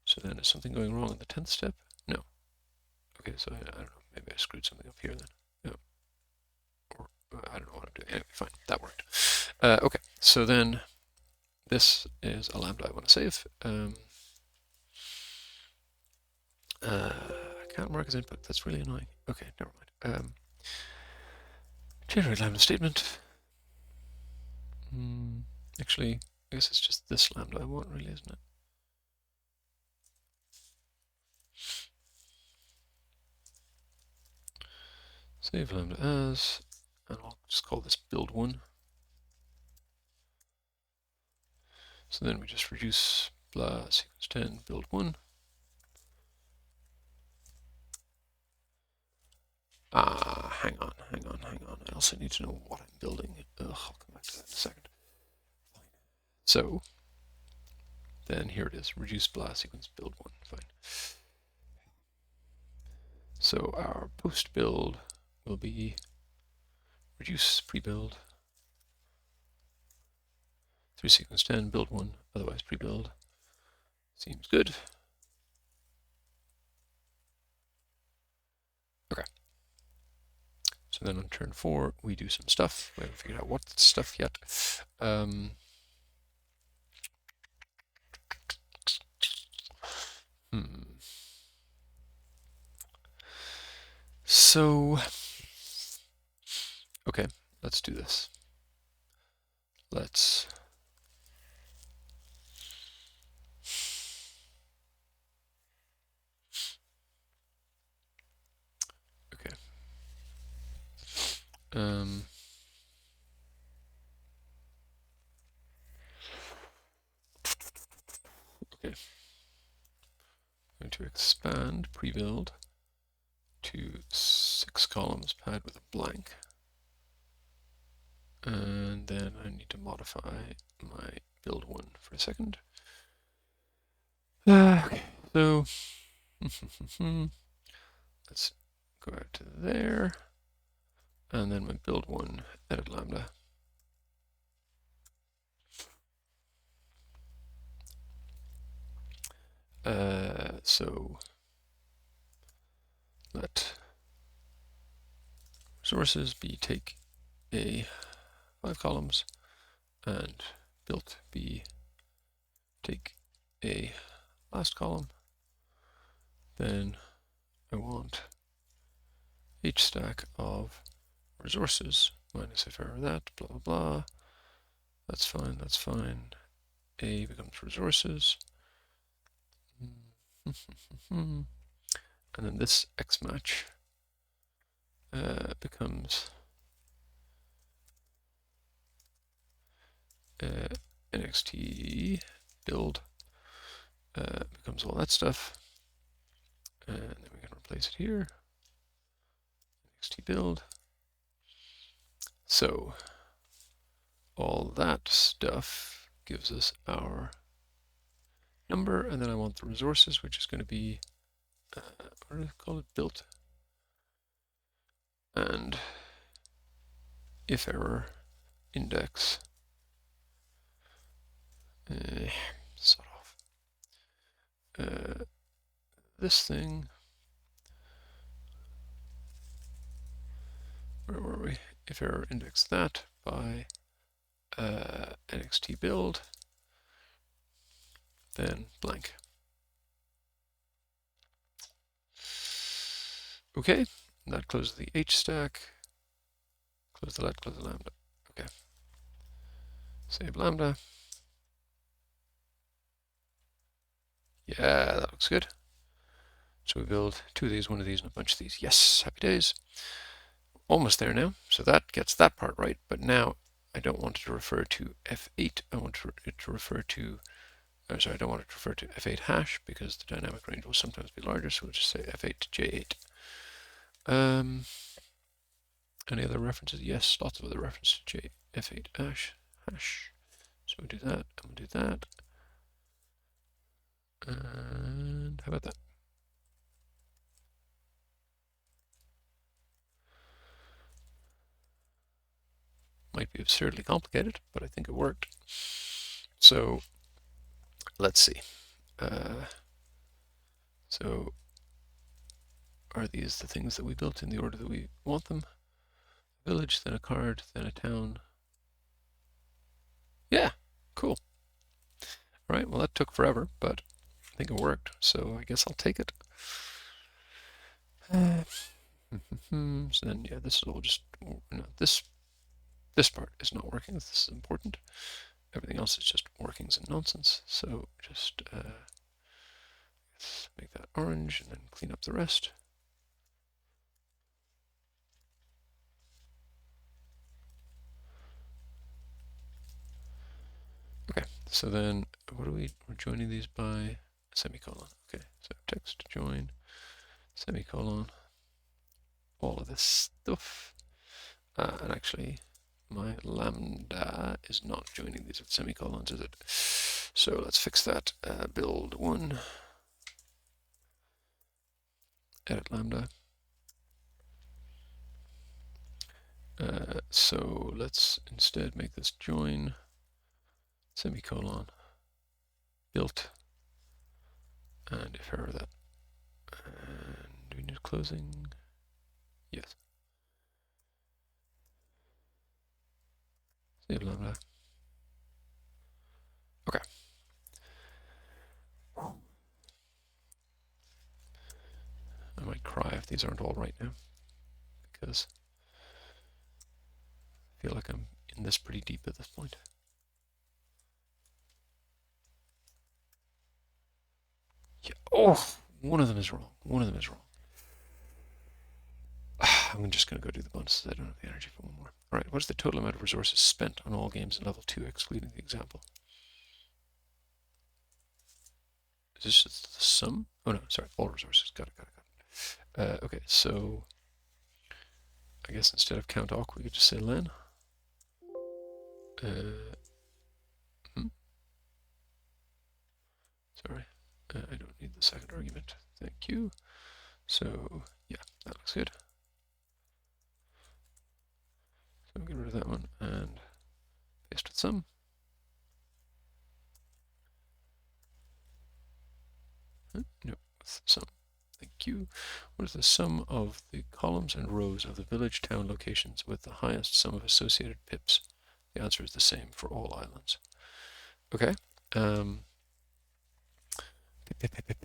So then is something going wrong in the 10th step? No. Okay, so I don't know. Maybe I screwed something up here then. No. Or I don't know what I'm doing. Anyway, fine. That worked. Okay, so then this is a lambda I want to save. I can't mark as input. That's really annoying. Okay, never mind. Generate lambda statement. Actually, I guess it's just this lambda I want, really, isn't it? Save lambda as, and I'll just call this build1. So then we just reduce blah sequence 10 build1. Hang on. I also need to know what I'm building. Ugh, I'll come back to that in a second. So then here it is, reduce blah sequence build1. Fine. So our post build will be reduce pre-build 3 sequence 10 build1, otherwise pre-build. Seems good. So then on turn 4, we do some stuff. We haven't figured out what stuff yet. So, okay, let's do this. Let's okay. Okay. I'm going to expand pre-build to 6 columns pad with a blank. And then I need to modify my build one for a second. Okay, so let's go out to there. And then my build one, edit lambda. So let resources be take a 5 columns and built be take a last column. Then I want each stack of resources minus if error that, blah, blah, blah. That's fine, that's fine. A becomes resources. And then this X match becomes NXT build, becomes all that stuff. And then we can replace it here. NXT build. So all that stuff gives us our number, and then I want the resources, which is going to be, what do I call it, built. And if error index, sort of, this thing, where were we? If error index that by NXT build, then blank. Okay, that closes the H stack. Close the let, close the lambda. Okay. Save lambda. Yeah, that looks good. So we build 2 of these, 1 of these, and a bunch of these. Yes, happy days. Almost there now. So that gets that part right. But now I don't want it to refer to F8. I want it to refer to, sorry, I don't want it to refer to F8 hash because the dynamic range will sometimes be larger. So we'll just say F8 to J8. Any other references? Yes, lots of other references to F8 hash. So we'll do that, and we'll do that. And how about that? Might be absurdly complicated, but I think it worked. So let's see. So are these the things that we built in the order that we want them? A village, then a card, then a town. Yeah, cool. All right, well, that took forever, but I think it worked, so I guess I'll take it. So then, yeah, this is all just, no, this part is not working. This is important. Everything else is just workings and nonsense. So just let's make that orange and then clean up the rest. Okay, so then what are we're joining these by semicolon. Okay, so text join, semicolon, all of this stuff. And actually, my lambda is not joining these with semicolons, is it? So let's fix that. Build one, edit lambda. So let's instead make this join, semicolon, built, and if error that. And do we need closing? Yes. if these aren't all right now, because I feel like I'm in this pretty deep at this point. Yeah. Oh, one of them is wrong. One of them is wrong. I'm just going to go do the bonuses. I don't have the energy for one more. All right, what's the total amount of resources spent on all games in level 2, excluding the example? Is this the sum? Oh no, sorry, all resources. Got it. Okay, so I guess instead of count awk, we could just say len. Sorry, I don't need the second argument. Thank you. So yeah, that looks good. So get rid of that one and paste with sum. No, with sum. Thank you. What is the sum of the columns and rows of the village town locations with the highest sum of associated pips? The answer is the same for all islands. Okay.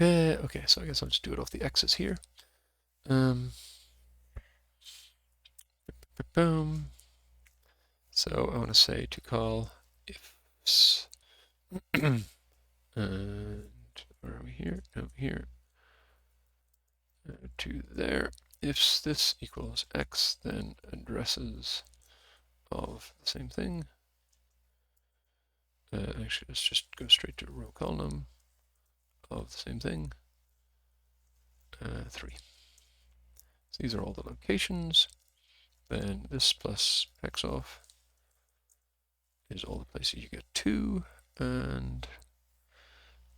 Okay, so I guess I'll just do it off the x's here. Boom. So I want to say to call ifs and where are we here? No, here. To there. If this equals x, then addresses of the same thing. Actually, let's just go straight to row column of the same thing. 3. So these are all the locations. Then this plus x off is all the places you get to, and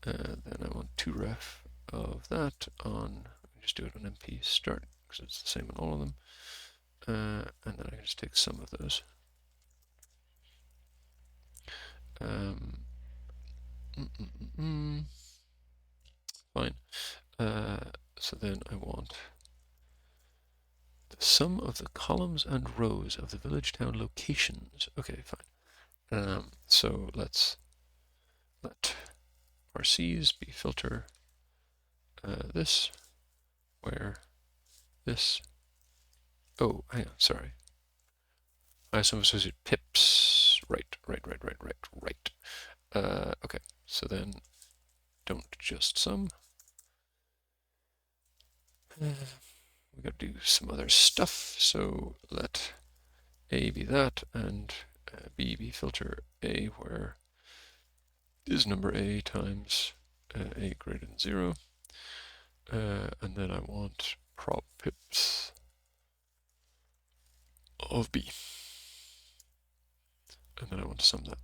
then I want 2ref of that on, just do it on MP start, because it's the same on all of them, and then I can just take some of those. Fine. So then I want the sum of the columns and rows of the village town locations. Okay, fine. So let's let RCs be filter this, where this, oh, hang on, sorry. I sum of associated pips, right. Okay, so then don't just sum. We gotta do some other stuff, so let A be that, and B be filter A, where is number A times A greater than 0. And then I want prop pips of B. And then I want to sum that.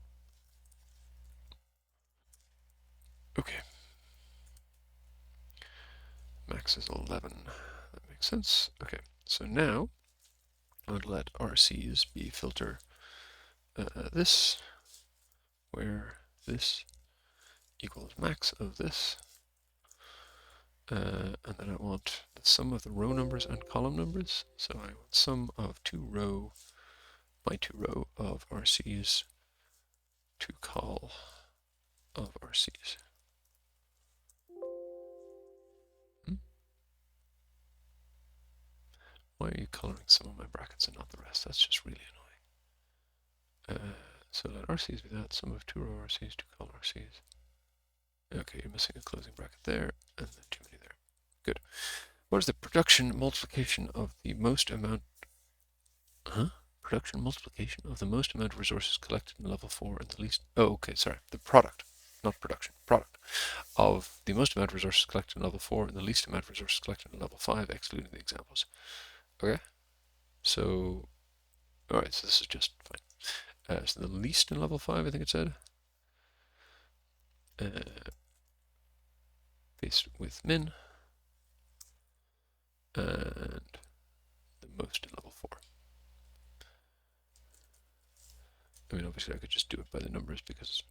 Okay. Max is 11. That makes sense. Okay, so now I would let RCs be filter this, where this equals max of this. And then I want the sum of the row numbers and column numbers. So I want sum of my 2 row of RCs to call of RCs. Why are you coloring some of my brackets and not the rest? That's just really annoying. So let RCs be that, sum of 2 row RCs to call RCs. Okay, you're missing a closing bracket there, and then too many there. Good. What is the production multiplication of the most amount... Production multiplication of the most amount of resources collected in level 4 and the least... Oh, okay, sorry. The product, not production. Product of the most amount of resources collected in level 4 and the least amount of resources collected in level 5, excluding the examples. Okay, so... Alright, so this is just fine. So the least in level 5, I think it said. Paste with min. And the most in level 4. I mean, obviously I could just do it by the numbers because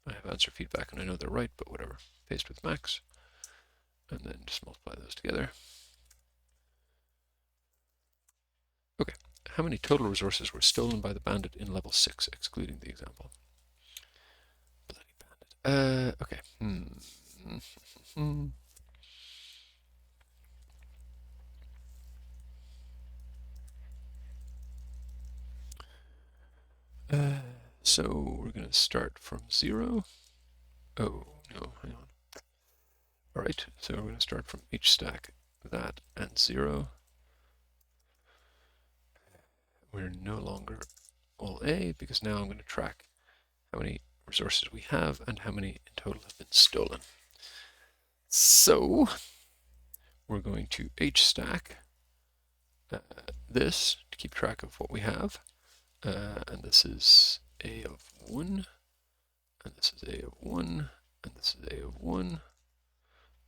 I have answer feedback and I know they're right, but whatever. Paste with max, and then just multiply those together. Okay, how many total resources were stolen by the bandit in level 6, excluding the example? Bloody bandit. Okay. So we're going to start from 0. Oh, no, hang on. All right, so we're going to start from H stack that and 0. We're no longer all A because now I'm going to track how many resources we have and how many in total have been stolen. So we're going to H stack this to keep track of what we have. And this is A of 1, and this is A of 1, and this is A of 1,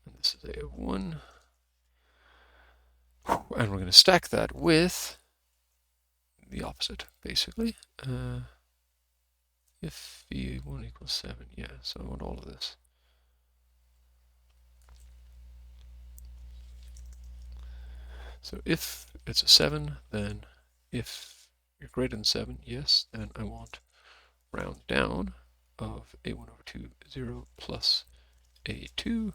and this is A of 1. And we're going to stack that with the opposite, basically. If v1 equals 7, yeah, so I want all of this. So if it's a 7, then if you're greater than 7, yes, then I want round down of a1 over 2, 0 plus a2,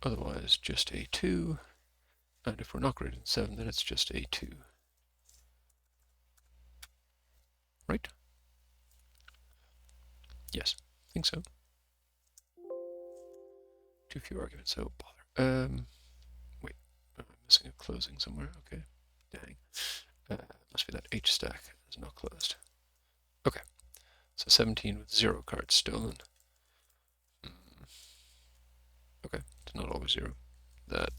otherwise just a2, and if we're not greater than 7, then it's just a2. Right? Yes, I think so. Too few arguments, oh bother. Wait, I'm missing a closing somewhere, okay. Dang. Must be that H stack is not closed. Okay, so 17 with 0 cards stolen. Okay, it's not always 0. That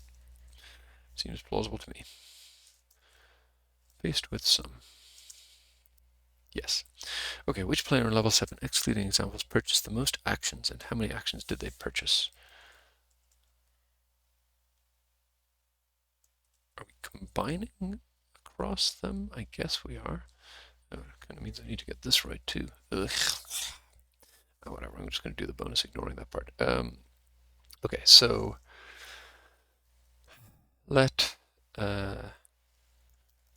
seems plausible to me. Faced with some. Yes. Okay, which player in level 7, excluding examples, purchased the most actions, and how many actions did they purchase? Are we combining across them? I guess we are. Oh, it kind of means I need to get this right too. Ugh. Oh, whatever, I'm just going to do the bonus ignoring that part. Okay, so let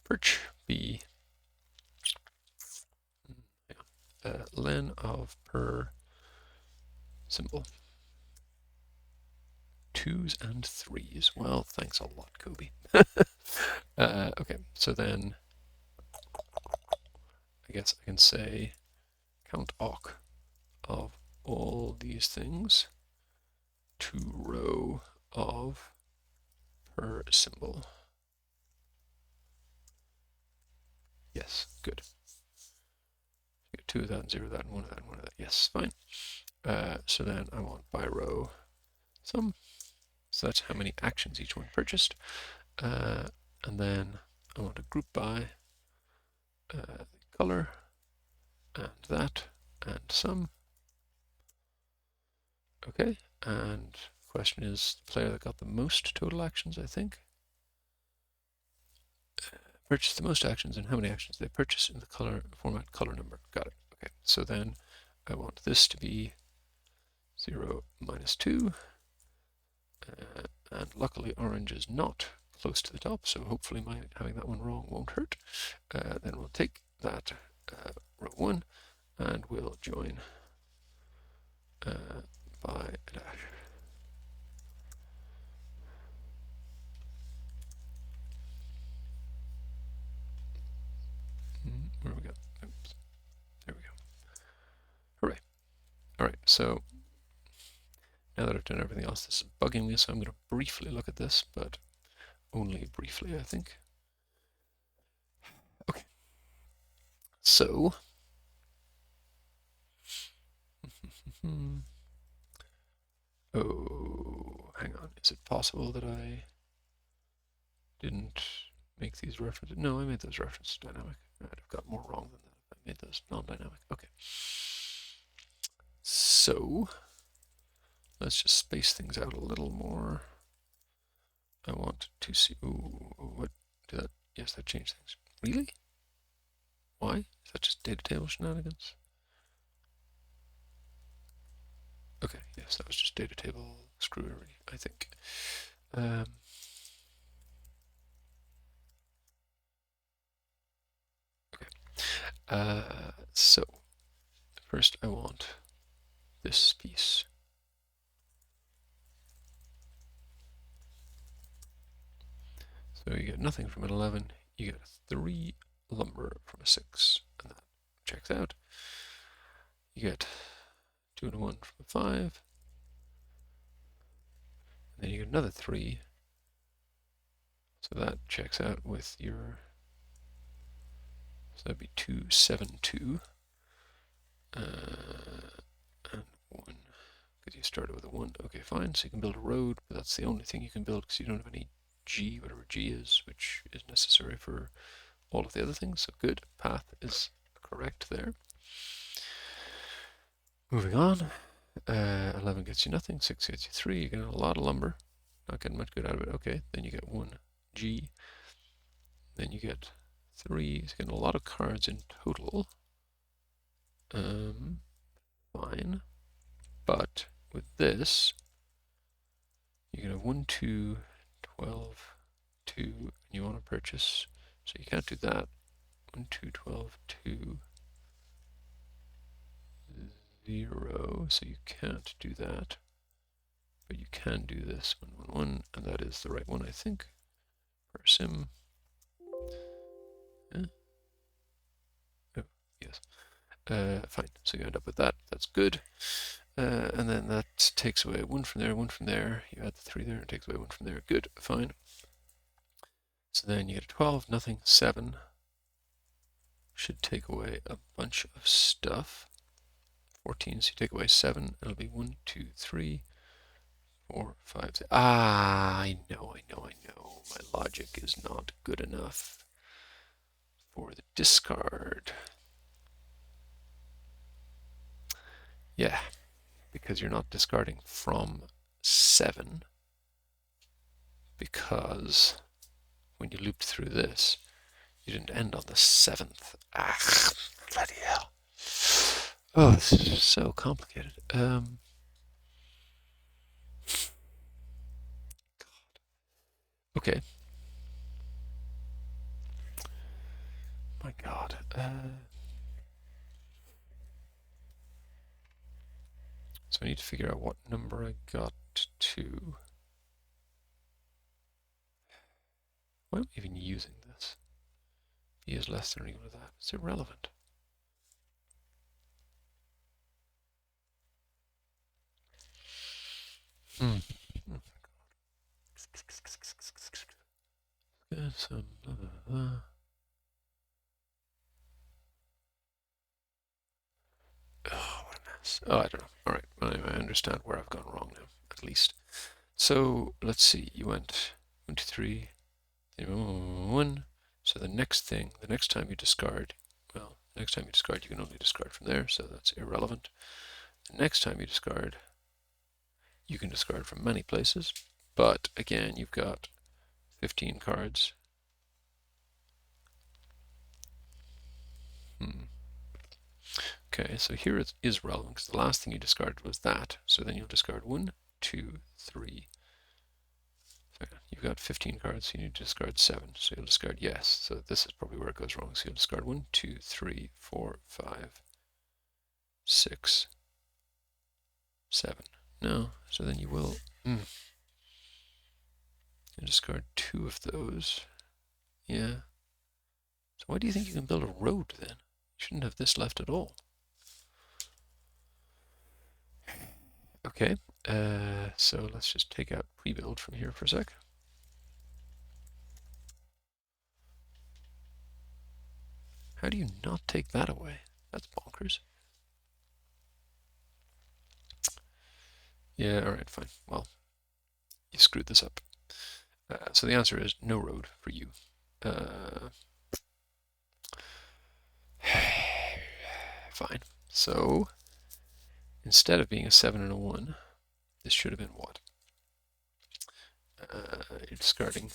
perch be len of per symbol. 2s and 3s. Well, thanks a lot, Coby. Okay, so then I guess I can say count awk of all these things to row of per symbol. Yes, good. You get 2 of that, and 0 of that, and 1 of that, and 1 of that. Yes, fine. So then I want by row sum. So that's how many actions each one purchased. And then I want to group by the color and that and sum. Okay, and the question is the player that got the most total actions, I think. Purchased the most actions and how many actions they purchase in the color format color number. Got it. Okay, so then I want this to be 0 minus 2. And luckily orange is not close to the top, so hopefully my having that one wrong won't hurt. Then we'll take that row 1 and we'll join by a dash. Where we go? Oops. There we go. Hooray. All right, so now that I've done everything else, this is bugging me, so I'm going to briefly look at this, but only briefly, I think. Okay. So, oh, hang on. Is it possible that I didn't make these references? No, I made those references dynamic. I'd have got more wrong than that if I made those non-dynamic. Okay. So, let's just space things out a little more. I want to see. Ooh, what did that? Yes, that changed things. Really? Why? Is that just data table shenanigans? Okay, yes, that was just data table screwery, I think. Okay. So first I want this piece. So you get nothing from an 11, you get 3 lumber from a 6, and that checks out. you get 2 and a 1 from a 5. And then you get another 3. So that checks out with your, so that'd be 2, 7, 2. And 1, because you started with a 1. Okay, fine, so you can build a road, but that's the only thing you can build because you don't have any G, whatever G is, which is necessary for all of the other things. So good, path is correct there. Moving on, 11 gets you nothing, 6 gets you 3, you're getting a lot of lumber, not getting much good out of it. Okay, then you get 1 G, then you get 3, so you're getting a lot of cards in total. Fine, but with this, you're going to have 1, 2, 12, 2, and you want to purchase, so you can't do that. 1, 2, 12, 2, 0, so you can't do that. But you can do this 1, 1, 1, and that is the right one, I think, for sim. Yeah. Oh, yes. Fine, so you end up with that. That's good. And then that takes away 1 from there, 1 from there. You add the 3 there, it takes away 1 from there. Good, fine. So then you get a 12, nothing, 7. Should take away a bunch of stuff. 14, so you take away 7, it'll be 1, 2, 3, 4, 5, 6. Ah, I know. My logic is not good enough for the discard. Yeah, because you're not discarding from 7, because when you looped through this, you didn't end on the 7th. Ah, bloody hell. Oh, this is so complicated. Okay. My God. So I need to figure out what number I got to. Why am I even using this? B is less than or equal to that. It's irrelevant. Oh, what a mess. Oh, I don't know. All right, I understand where I've gone wrong now, at least. So let's see. You went 1, 2, 3, 1. So the next thing, the next time you discard, well, next time you discard, you can only discard from there, so that's irrelevant. The next time you discard, you can discard from many places, but again, you've got 15 cards. Okay, so here it is relevant because the last thing you discarded was that. So then you'll discard 1, 2, 3. So you've got 15 cards, so you need to discard 7. So you'll discard yes. So this is probably where it goes wrong. So you'll discard 1, 2, 3, 4, 5, 6, 7. No, so then you will you discard 2 of those. Yeah. So why do you think you can build a road then? You shouldn't have this left at all. Okay, so let's just take out pre-build from here for a sec. How do you not take that away? That's bonkers. Yeah, alright, fine. Well, you screwed this up. So the answer is no road for you. Fine. So instead of being a 7 and a 1, this should have been what? You're discarding.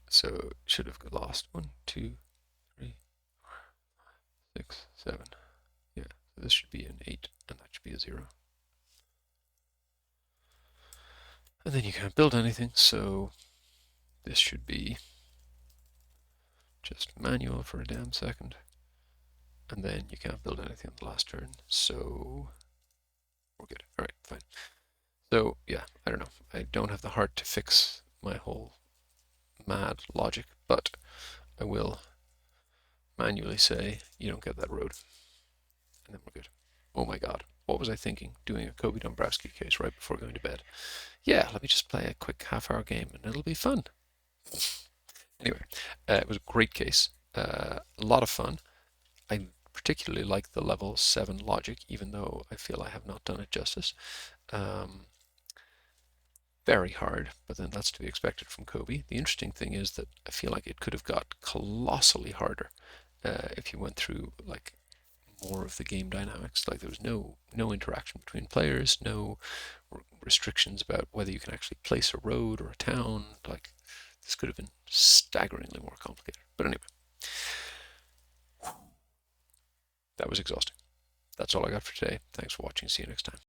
So it should have lost 1, 2, 3, 4, 5, 6, 7. Yeah, so this should be an 8, and that should be a 0. And then you can't build anything, so this should be just manual for a damn second. And then you can't build anything on the last turn, so we're good. All right, fine. So yeah, I don't know. I don't have the heart to fix my whole mad logic, but I will manually say you don't get that road. and then we're good. Oh my God, what was I thinking doing a Coby Dombrowsky case right before going to bed? Yeah, let me just play a quick half-hour game and it'll be fun. Anyway, it was a great case, a lot of fun. I particularly like the level 7 logic, even though I feel I have not done it justice. Um, very hard, but then that's to be expected from Coby. The interesting thing is that I feel like it could have got colossally harder if you went through like more of the game dynamics. Like there was no interaction between players, no restrictions about whether you can actually place a road or a town. Like this could have been staggeringly more complicated. But anyway, that was exhausting. That's all I got for today. Thanks for watching. See you next time.